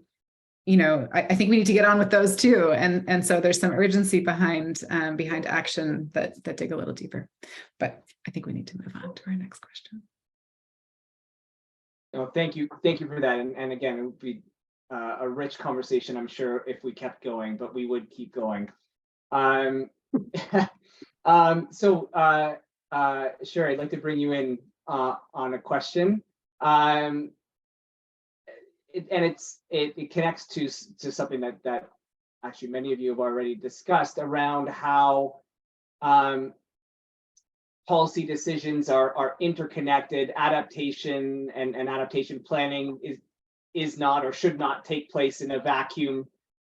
think we need to get on with those too. And so there's some urgency behind action that dig a little deeper, but I think we need to move on to our next question. No, thank you for that. And again, it would be a rich conversation, I'm sure, if we kept going, but we would keep going. So Sherilee, I'd like to bring you in on a question. It connects to something that actually many of you have already discussed around how policy decisions are interconnected. Adaptation and adaptation planning is not or should not take place in a vacuum,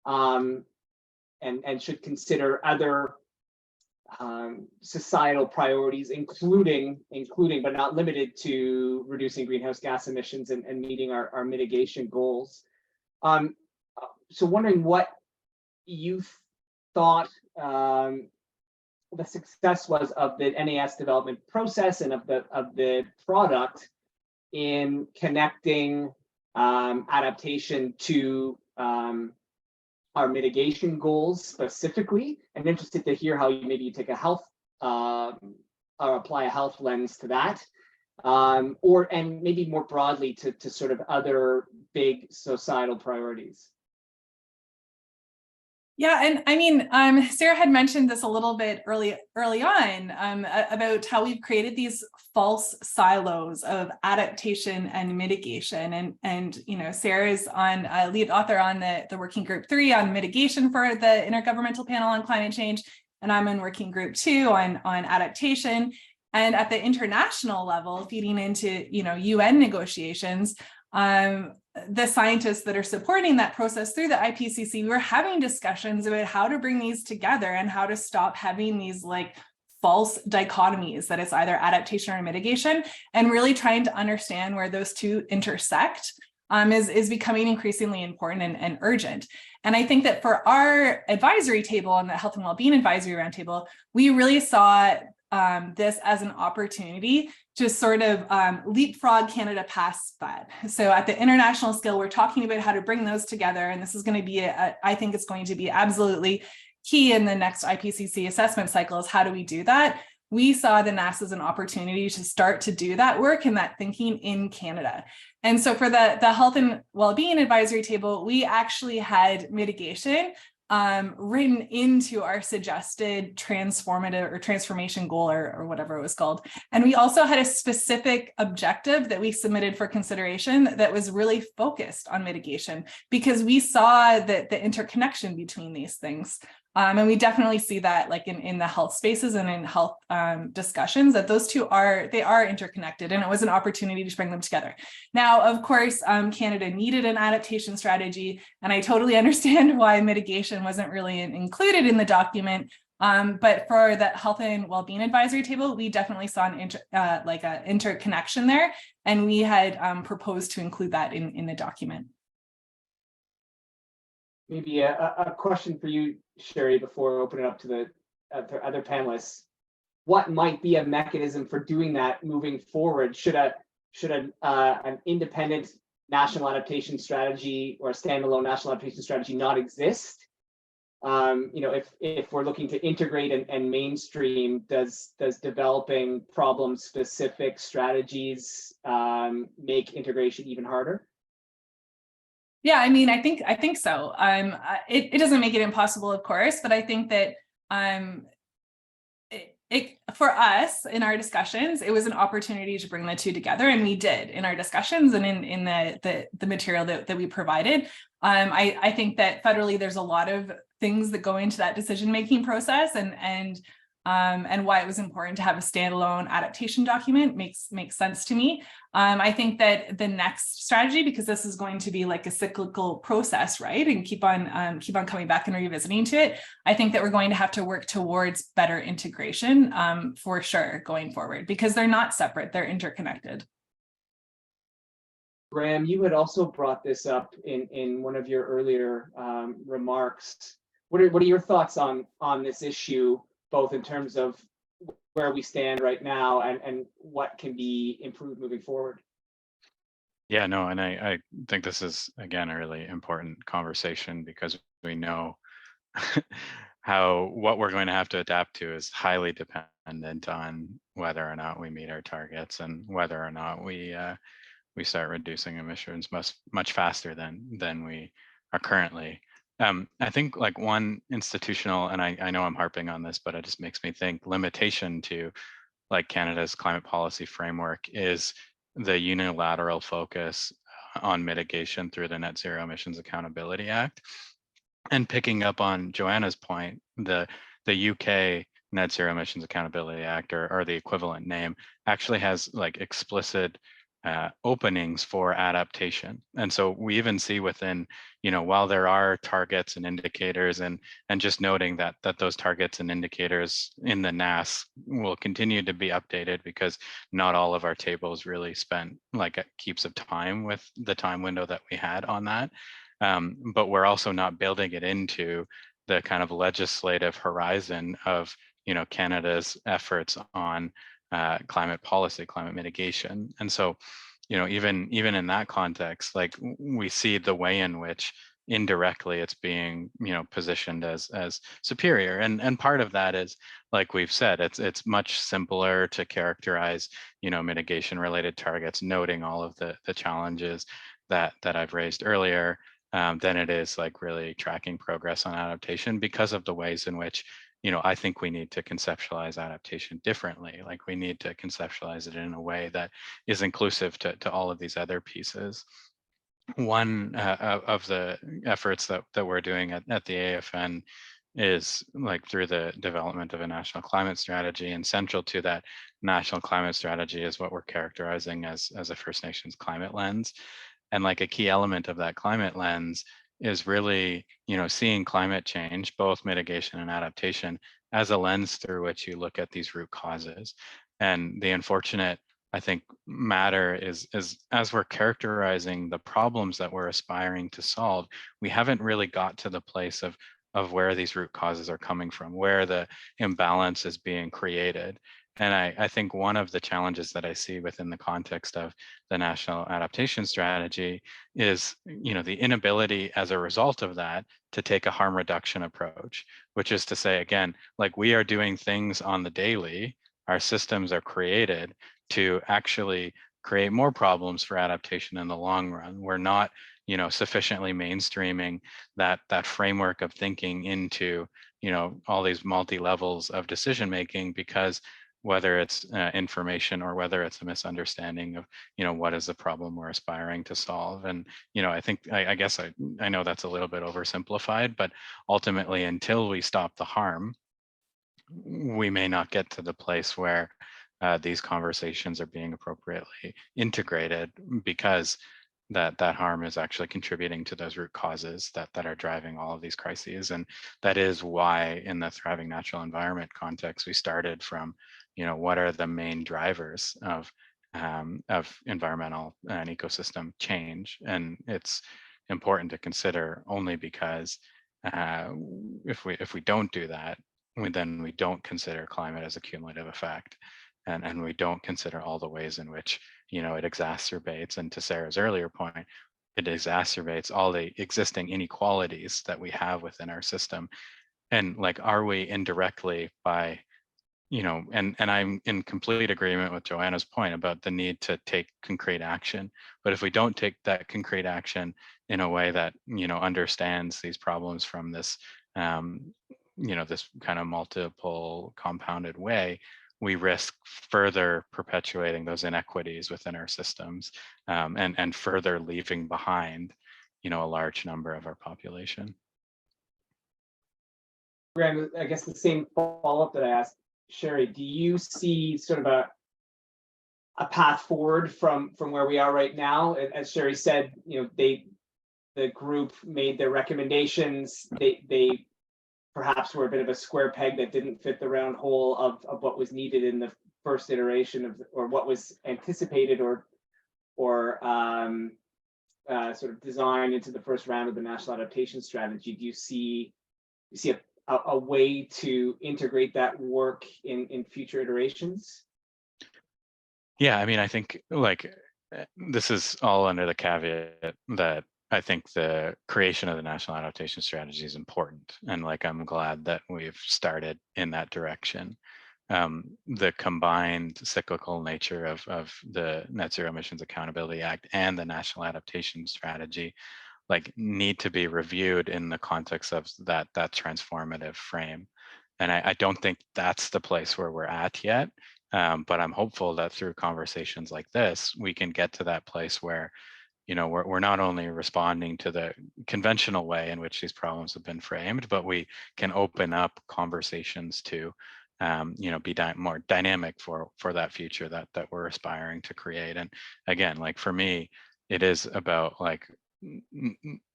and should consider other societal priorities, including but not limited to reducing greenhouse gas emissions and meeting our mitigation goals. So wondering what you thought the success was of the NAS development process and of the product in connecting adaptation to our mitigation goals specifically. I'm interested to hear how you take a health or apply a health lens to that, and maybe more broadly to sort of other big societal priorities. Yeah, and I mean, Sarah had mentioned this a little bit early on about how we've created these false silos of adaptation and mitigation, and Sarah is on lead author on the working group 3 on mitigation for the Intergovernmental Panel on Climate Change, and I'm in working group 2 on adaptation. And at the international level, feeding into UN negotiations, the scientists that are supporting that process through the IPCC, we're having discussions about how to bring these together and how to stop having these like false dichotomies that it's either adaptation or mitigation, and really trying to understand where those two intersect is becoming increasingly important and urgent. And I think that for our advisory table on the Health and Wellbeing Advisory Roundtable, we really saw this as an opportunity to sort of leapfrog Canada past that. So at the international scale, we're talking about how to bring those together. And this is going to be, I think it's going to be absolutely key in the next IPCC assessment cycle is how do we do that? We saw the NAS as an opportunity to start to do that work and that thinking in Canada. And so for the Health and Wellbeing Advisory Table, we actually had mitigation written into our suggested transformative or transformation goal or whatever it was called. And we also had a specific objective that we submitted for consideration that was really focused on mitigation because we saw that the interconnection between these things. And we definitely see that like in the health spaces and in health discussions that those two are interconnected, and it was an opportunity to bring them together. Now, of course, Canada needed an adaptation strategy, and I totally understand why mitigation wasn't really included in the document. But for the Health and Wellbeing Advisory Table, we definitely saw an interconnection there, and we had proposed to include that in the document. Maybe a question for you, Sherilee, before we open it up to the other panelists. What might be a mechanism for doing that moving forward? Should an independent national adaptation strategy or a standalone national adaptation strategy not exist? If we're looking to integrate and mainstream, does developing problem-specific strategies make integration even harder? Yeah, I mean, I think so. It doesn't make it impossible, of course, but I think that for us in our discussions, it was an opportunity to bring the two together, and we did in our discussions and in the material that we provided. I think that federally, there's a lot of things that go into that decision-making process, and and why it was important to have a standalone adaptation document makes sense to me. I think that the next strategy, because this is going to be like a cyclical process, right, and keep on coming back and revisiting to it, I think that we're going to have to work towards better integration for sure going forward, because they're not separate, they're interconnected. Graeme, you had also brought this up in one of your earlier remarks. What are your thoughts on this issue, both in terms of where we stand right now and what can be improved moving forward? Yeah, no, and I think this is, again, a really important conversation, because we know what we're going to have to adapt to is highly dependent on whether or not we meet our targets and whether or not we start reducing emissions much faster than we are currently. I think like one institutional, and I know I'm harping on this, but it just makes me think, limitation to like Canada's climate policy framework is the unilateral focus on mitigation through the Net Zero Emissions Accountability Act. And picking up on Joanna's point, the UK Net Zero Emissions Accountability Act, or the equivalent name, actually has like explicit openings for adaptation. And so we even see within, while there are targets and indicators, and just noting that those targets and indicators in the NAS will continue to be updated, because not all of our tables really spent like keeps of time with the time window that we had on that. But we're also not building it into the kind of legislative horizon of, Canada's efforts on climate policy, climate mitigation. And so, even in that context, like we see the way in which indirectly it's being, positioned as superior. And part of that is, like we've said, it's much simpler to characterize, mitigation related targets, noting all of the challenges that I've raised earlier, than it is like really tracking progress on adaptation, because of the ways in which, I think we need to conceptualize adaptation differently. Like we need to conceptualize it in a way that is inclusive to all of these other pieces. One of the efforts that we're doing at the AFN is like through the development of a national climate strategy, and central to that national climate strategy is what we're characterizing as a First Nations climate lens. And like a key element of that climate lens is really, seeing climate change, both mitigation and adaptation, as a lens through which you look at these root causes. And the unfortunate, I think, matter is as we're characterizing the problems that we're aspiring to solve, we haven't really got to the place of where these root causes are coming from, where the imbalance is being created. And I think one of the challenges that I see within the context of the National Adaptation Strategy is, the inability as a result of that to take a harm reduction approach, which is to say, again, like we are doing things on the daily, our systems are created to actually create more problems for adaptation in the long run. We're not, sufficiently mainstreaming that framework of thinking into, all these multi-levels of decision making, because whether it's information or whether it's a misunderstanding of, what is the problem we're aspiring to solve. And, I think, I guess I know that's a little bit oversimplified, but ultimately, until we stop the harm, we may not get to the place where these conversations are being appropriately integrated, because that harm is actually contributing to those root causes that are driving all of these crises. And that is why in the thriving natural environment context, we started from, what are the main drivers of environmental and ecosystem change. And it's important to consider only because if we don't do that, then we don't consider climate as a cumulative effect. And we don't consider all the ways in which, it exacerbates, and to Sarah's earlier point, it exacerbates all the existing inequalities that we have within our system. And like, are we indirectly by, and I'm in complete agreement with Joanna's point about the need to take concrete action. But if we don't take that concrete action in a way that, understands these problems from this, this kind of multiple compounded way, we risk further perpetuating those inequities within our systems, and further leaving behind, a large number of our population. Graeme, I guess the same follow-up that I asked Sherilee, do you see sort of a path forward from where we are right now? As Sherilee said, the group made their recommendations. They perhaps were a bit of a square peg that didn't fit the round hole of what was needed in the first iteration of, or what was anticipated or sort of designed into the first round of the National Adaptation Strategy. Do you see a way to integrate that work in future iterations? Yeah, I mean, I think like this is all under the caveat that I think the creation of the National Adaptation Strategy is important. And like, I'm glad that we've started in that direction. The combined cyclical nature of the Net Zero Emissions Accountability Act and the National Adaptation Strategy like need to be reviewed in the context of that transformative frame. And I don't think that's the place where we're at yet. But I'm hopeful that through conversations like this, we can get to that place where, we're not only responding to the conventional way in which these problems have been framed, but we can open up conversations to, be more dynamic for that future that we're aspiring to create. And again, like for me, it is about like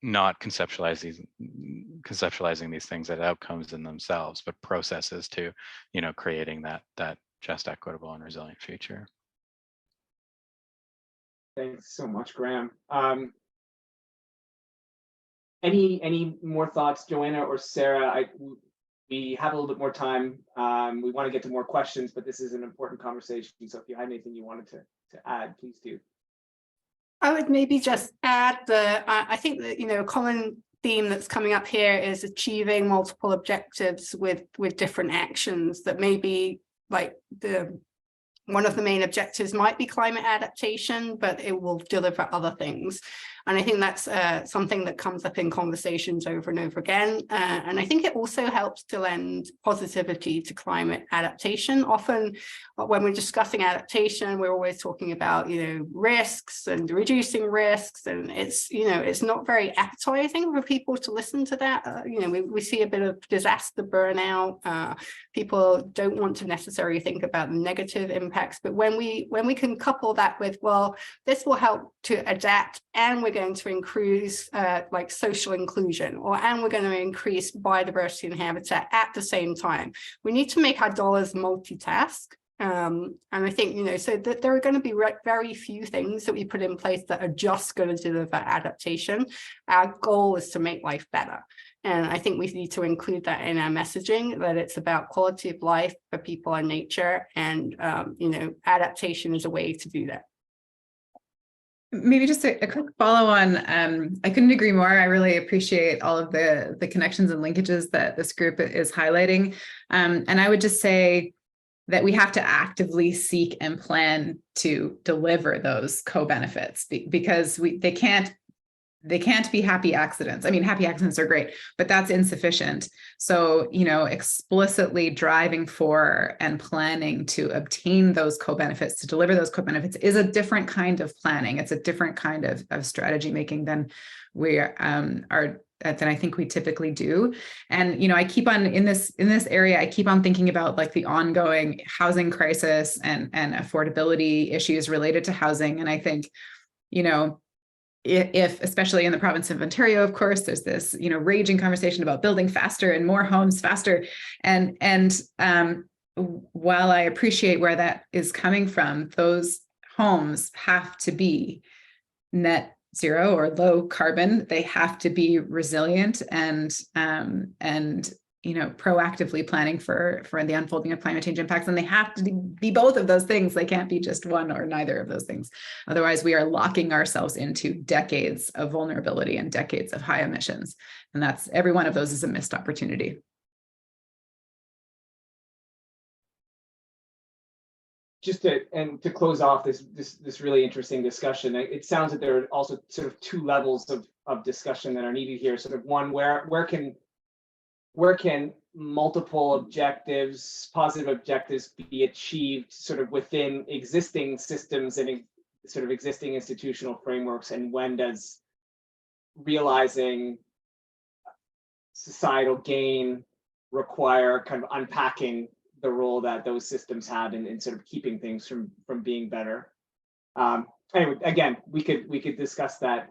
not conceptualizing these things as outcomes in themselves, but processes to, creating that just, equitable, and resilient future. Thanks so much, Graeme. Any more thoughts, Joanna or Sarah? We have a little bit more time. We want to get to more questions, but this is an important conversation. So if you had anything you wanted to add, please do. I would maybe just add that I think that, a common theme that's coming up here is achieving multiple objectives with different actions. That maybe like one of the main objectives might be climate adaptation, but it will deliver other things. And I think that's something that comes up in conversations over and over again. And I think it also helps to lend positivity to climate adaptation. Often when we're discussing adaptation, we're always talking about, risks and reducing risks. And it's not very appetizing for people to listen to that. We see a bit of disaster burnout. People don't want to necessarily think about the negative impacts. But when we can couple that with, well, this will help to adapt, and we're going to increase like social inclusion, and we're going to increase biodiversity and habitat at the same time. We need to make our dollars multitask. And I think, so that there are going to be very few things that we put in place that are just going to deliver adaptation. Our goal is to make life better. And I think we need to include that in our messaging, that it's about quality of life for people and nature. And, adaptation is a way to do that. Maybe just a quick follow on. I couldn't agree more. I really appreciate all of the connections and linkages that this group is highlighting. And I would just say that we have to actively seek and plan to deliver those co-benefits, because they can't be happy accidents. I mean, happy accidents are great, but that's insufficient. So, explicitly driving for and planning to obtain those co-benefits, to deliver those co-benefits, is a different kind of planning. It's a different kind of strategy making than we than I think we typically do. And, I keep on in this area, I keep on thinking about like the ongoing housing crisis and affordability issues related to housing. And I think, if especially in the province of Ontario, of course, there's this, raging conversation about building faster and more homes faster. And while I appreciate where that is coming from, those homes have to be net zero or low carbon. They have to be resilient and proactively planning for the unfolding of climate change impacts. And they have to be both of those things. They can't be just one or neither of those things. Otherwise, we are locking ourselves into decades of vulnerability and decades of high emissions. And that's, every one of those is a missed opportunity. Just to close off this really interesting discussion, it sounds that there are also sort of two levels of discussion that are needed here. Sort of one, where can multiple objectives, positive objectives, be achieved sort of within existing systems and sort of existing institutional frameworks, and when does realizing societal gain require kind of unpacking the role that those systems had in sort of keeping things from being better. Anyway, again, we could discuss that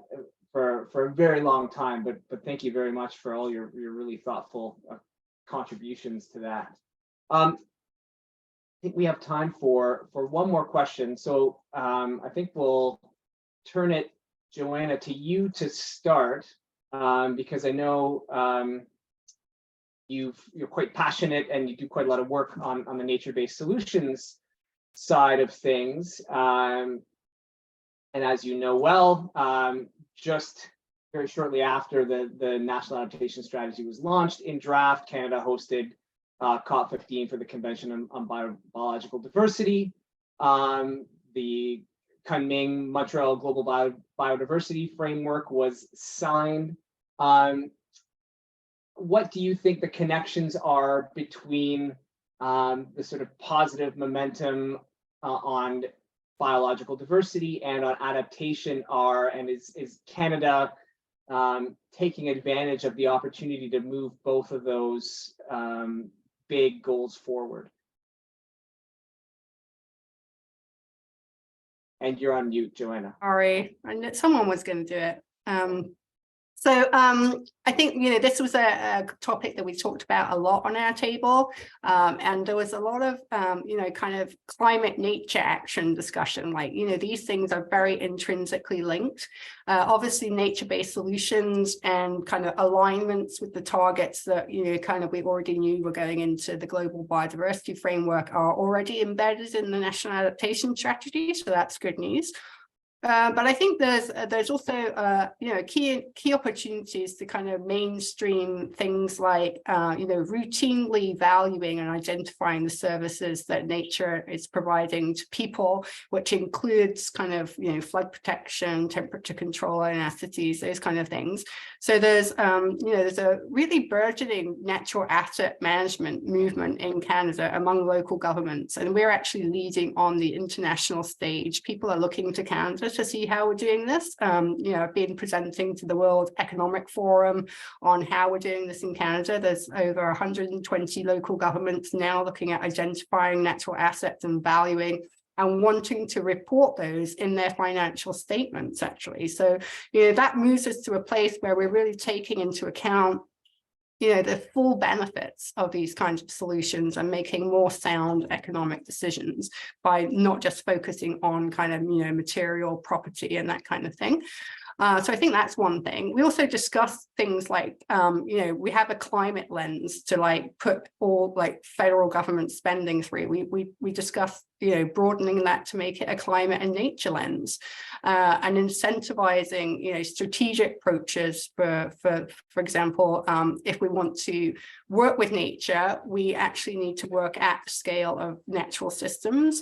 for a very long time, but thank you very much for all your really thoughtful contributions to that. I think we have time for one more question. So I think we'll turn it, Joanna, to you to start, because I know you're quite passionate and you do quite a lot of work on the nature-based solutions side of things. And as you know well, just very shortly after the National Adaptation Strategy was launched in draft, Canada hosted COP15 for the Convention on Biological Diversity. The Kunming Montreal Global Biodiversity Framework was signed. What do you think the connections are between the sort of positive momentum on biological diversity and on adaptation are, and is Canada taking advantage of the opportunity to move both of those big goals forward? And you're on mute, Joanna. Sorry, I knew someone was going to do it. I think, this was a topic that we talked about a lot on our table, and there was a lot of, kind of climate nature action discussion, like, these things are very intrinsically linked. Obviously, nature-based solutions and kind of alignments with the targets that, kind of we already knew were going into the global biodiversity framework are already embedded in the National Adaptation Strategy, so that's good news. But I think there's also key opportunities to kind of mainstream things like routinely valuing and identifying the services that nature is providing to people, which includes kind of flood protection, temperature control in our cities, those kind of things. So there's there's a really burgeoning natural asset management movement in Canada among local governments, and we're actually leading on the international stage. People are looking to Canada to see how we're doing this. I've been presenting to the World Economic Forum on how we're doing this in Canada. There's over 120 local governments now looking at identifying natural assets and valuing and wanting to report those in their financial statements, actually. So, that moves us to a place where we're really taking into account the full benefits of these kinds of solutions and making more sound economic decisions by not just focusing on kind of, material property and that kind of thing. So I think that's one thing. We also discussed things like, we have a climate lens to like put all like federal government spending through. We discussed, broadening that to make it a climate and nature lens, and incentivizing, strategic approaches for example, if we want to work with nature, we actually need to work at the scale of natural systems.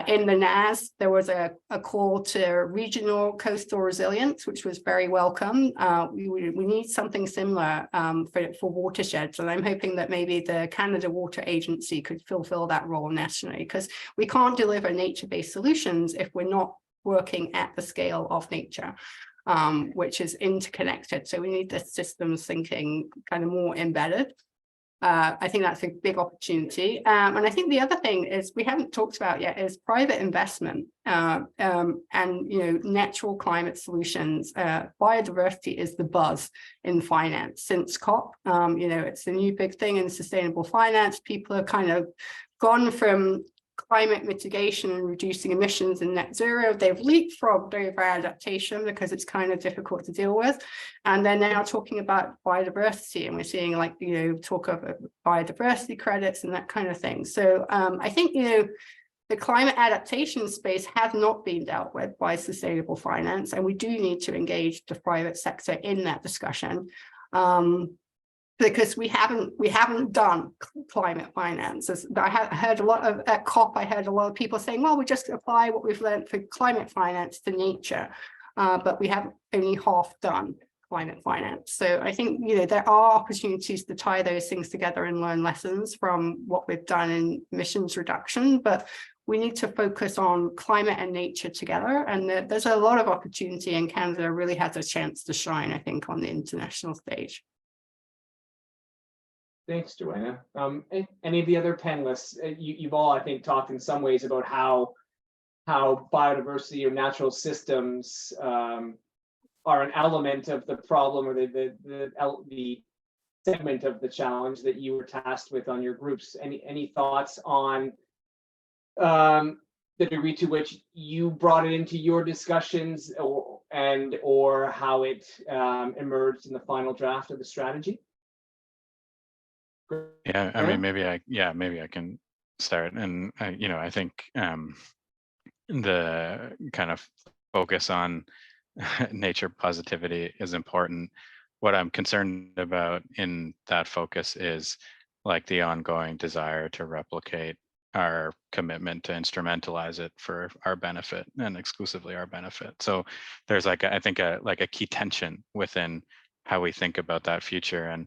In the NAS, there was a call to regional coastal resilience, which was very welcome. We need something similar for watersheds, and I'm hoping that maybe the Canada Water Agency could fulfill that role nationally, because we can't deliver nature-based solutions if we're not working at the scale of nature, which is interconnected. So we need this systems thinking kind of more embedded. I think that's a big opportunity. And I think the other thing is we haven't talked about yet is private investment and, natural climate solutions. Biodiversity is the buzz in finance since COP. It's the new big thing in sustainable finance. People have kind of gone from climate mitigation and reducing emissions and net zero. They've leapfrogged over adaptation because it's kind of difficult to deal with. And they're now talking about biodiversity, and we're seeing like, talk of biodiversity credits and that kind of thing. So I think, the climate adaptation space has not been dealt with by sustainable finance, and we do need to engage the private sector in that discussion. Because we haven't done climate finance. I heard a lot of at COP. I heard a lot of people saying, "Well, we just apply what we've learned for climate finance to nature," but we have only half done climate finance. So I think there are opportunities to tie those things together and learn lessons from what we've done in emissions reduction. But we need to focus on climate and nature together, and there's a lot of opportunity, and Canada really has a chance to shine, I think, on the international stage. Thanks, Joanna. Any of the other panelists, you've all, I think, talked in some ways about how biodiversity or natural systems are an element of the problem, or the segment of the challenge that you were tasked with on your groups. Any thoughts on the degree to which you brought it into your discussions, or how it emerged in the final draft of the strategy? Yeah, I mean, maybe I can start. And I think the kind of focus on nature positivity is important. What I'm concerned about in that focus is like the ongoing desire to replicate our commitment to instrumentalize it for our benefit and exclusively our benefit. So there's like I think a key tension within how we think about that future. And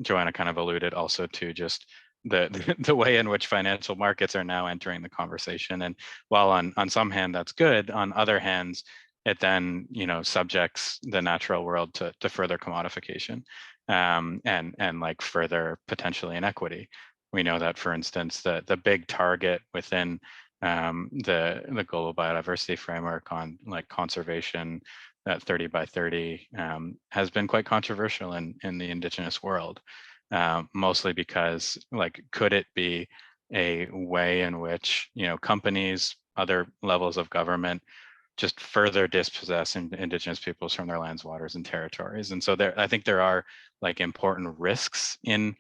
Joanna kind of alluded also to just the way in which financial markets are now entering the conversation. And while on some hand that's good, on other hands it then subjects the natural world to further commodification and like further potentially inequity. We know that, for instance, the big target within the global biodiversity framework on like conservation, that 30 by 30 has been quite controversial in the indigenous world, mostly because like, could it be a way in which companies, other levels of government just further dispossess indigenous peoples from their lands, waters, and territories? And so I think there are like important risks in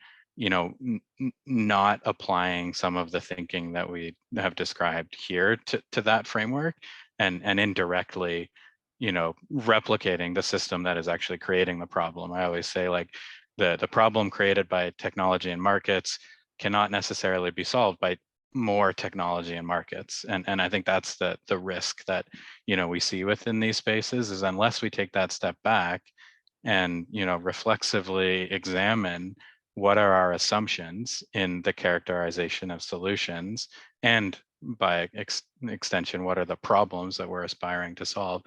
not applying some of the thinking that we have described here to that framework, and indirectly replicating the system that is actually creating the problem. I always say like the problem created by technology and markets cannot necessarily be solved by more technology and markets. And I think that's the risk that we see within these spaces, is unless we take that step back and reflexively examine what are our assumptions in the characterization of solutions, and by extension, what are the problems that we're aspiring to solve,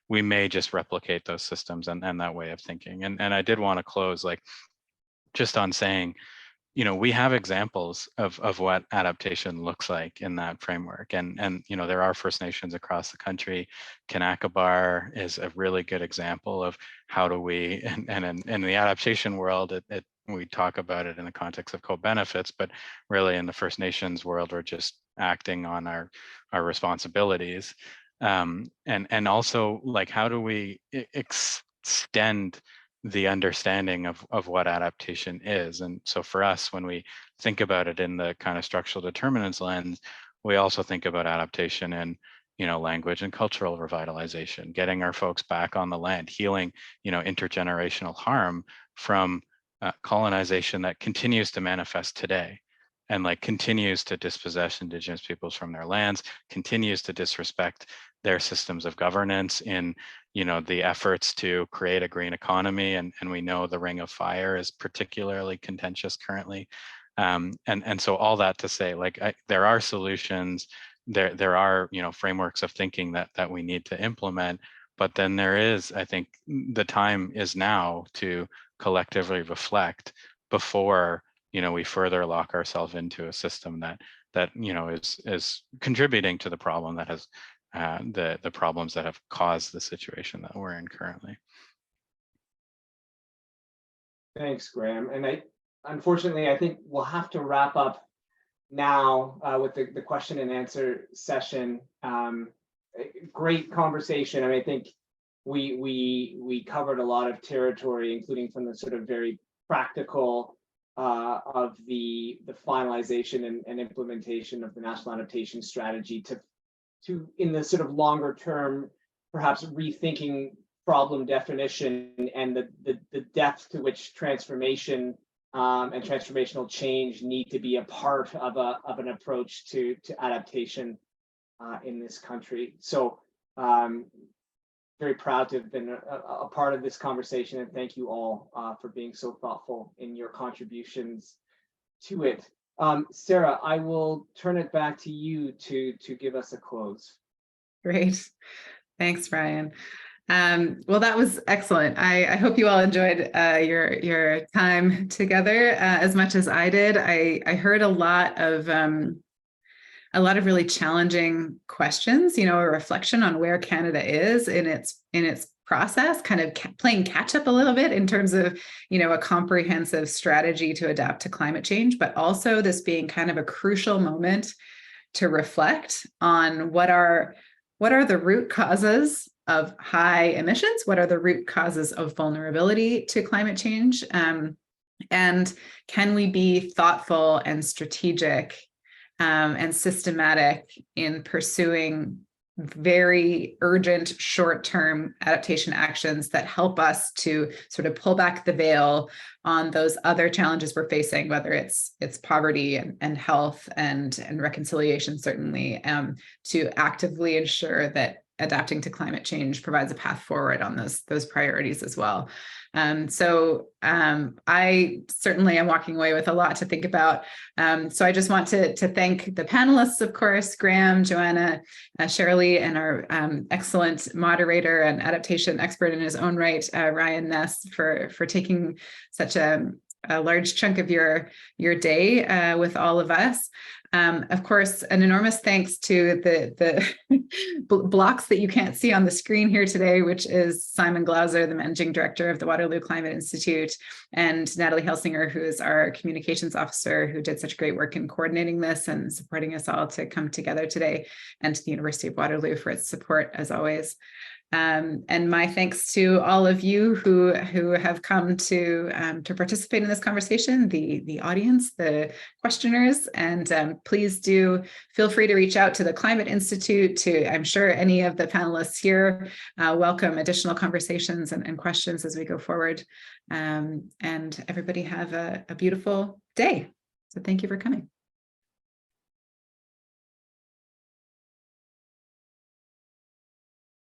we may just replicate those systems and that way of thinking. And I did want to close like just on saying, we have examples of what adaptation looks like in that framework. And there are First Nations across the country. Kanakabar is a really good example of how do we, and in the adaptation world, we talk about it in the context of co-benefits, but really in the First Nations world, we're just acting on our responsibilities. And also like, how do we extend the understanding of what adaptation is? And so for us, when we think about it in the kind of structural determinants lens, we also think about adaptation in language and cultural revitalization, getting our folks back on the land, healing intergenerational harm from colonization that continues to manifest today, and like continues to dispossess indigenous peoples from their lands, continues to disrespect their systems of governance in the efforts to create a green economy. And we know the Ring of Fire is particularly contentious currently. And so all that to say, like, there are solutions, there are frameworks of thinking that we need to implement, but then there is, I think the time is now to collectively reflect before we further lock ourselves into a system that is contributing to the problem that has the problems that have caused the situation that we're in currently. Thanks, Graeme. And unfortunately, I think we'll have to wrap up now with the question and answer session. Great conversation. I mean, I think we covered a lot of territory, including from the sort of very practical of the finalization and implementation of the National Adaptation Strategy to in the sort of longer term, perhaps rethinking problem definition and the depth to which transformation and transformational change need to be a part of an approach to adaptation in this country. So very proud to have been a part of this conversation, and thank you all for being so thoughtful in your contributions to it. Sarah, I will turn it back to you to give us a close. Great. Thanks, Ryan. Well, that was excellent. I hope you all enjoyed your time together as much as I did. I heard a lot of really challenging questions, a reflection on where Canada is in its process, kind of playing catch up a little bit in terms of, a comprehensive strategy to adapt to climate change, but also this being kind of a crucial moment to reflect on what are the root causes of high emissions, what are the root causes of vulnerability to climate change, and can we be thoughtful and strategic and systematic in pursuing very urgent short-term adaptation actions that help us to sort of pull back the veil on those other challenges we're facing, whether it's poverty and health and reconciliation, certainly, to actively ensure that adapting to climate change provides a path forward on those priorities as well. So I certainly am walking away with a lot to think about. So I just want to thank the panelists, of course, Graeme, Joanna, Sherilee, and our excellent moderator and adaptation expert in his own right, Ryan Ness, for taking such a large chunk of your day with all of us. Of course, an enormous thanks to the blocks that you can't see on the screen here today, which is Simon Glauser, the managing director of the Waterloo Climate Institute, and Natalie Helsinger, who is our communications officer, who did such great work in coordinating this and supporting us all to come together today, and to the University of Waterloo for its support, as always. And my thanks to all of you who have come to participate in this conversation, the audience, the questioners, and please do feel free to reach out to the Climate Institute. I'm sure any of the panelists here welcome additional conversations and questions as we go forward. And everybody have a beautiful day. So thank you for coming.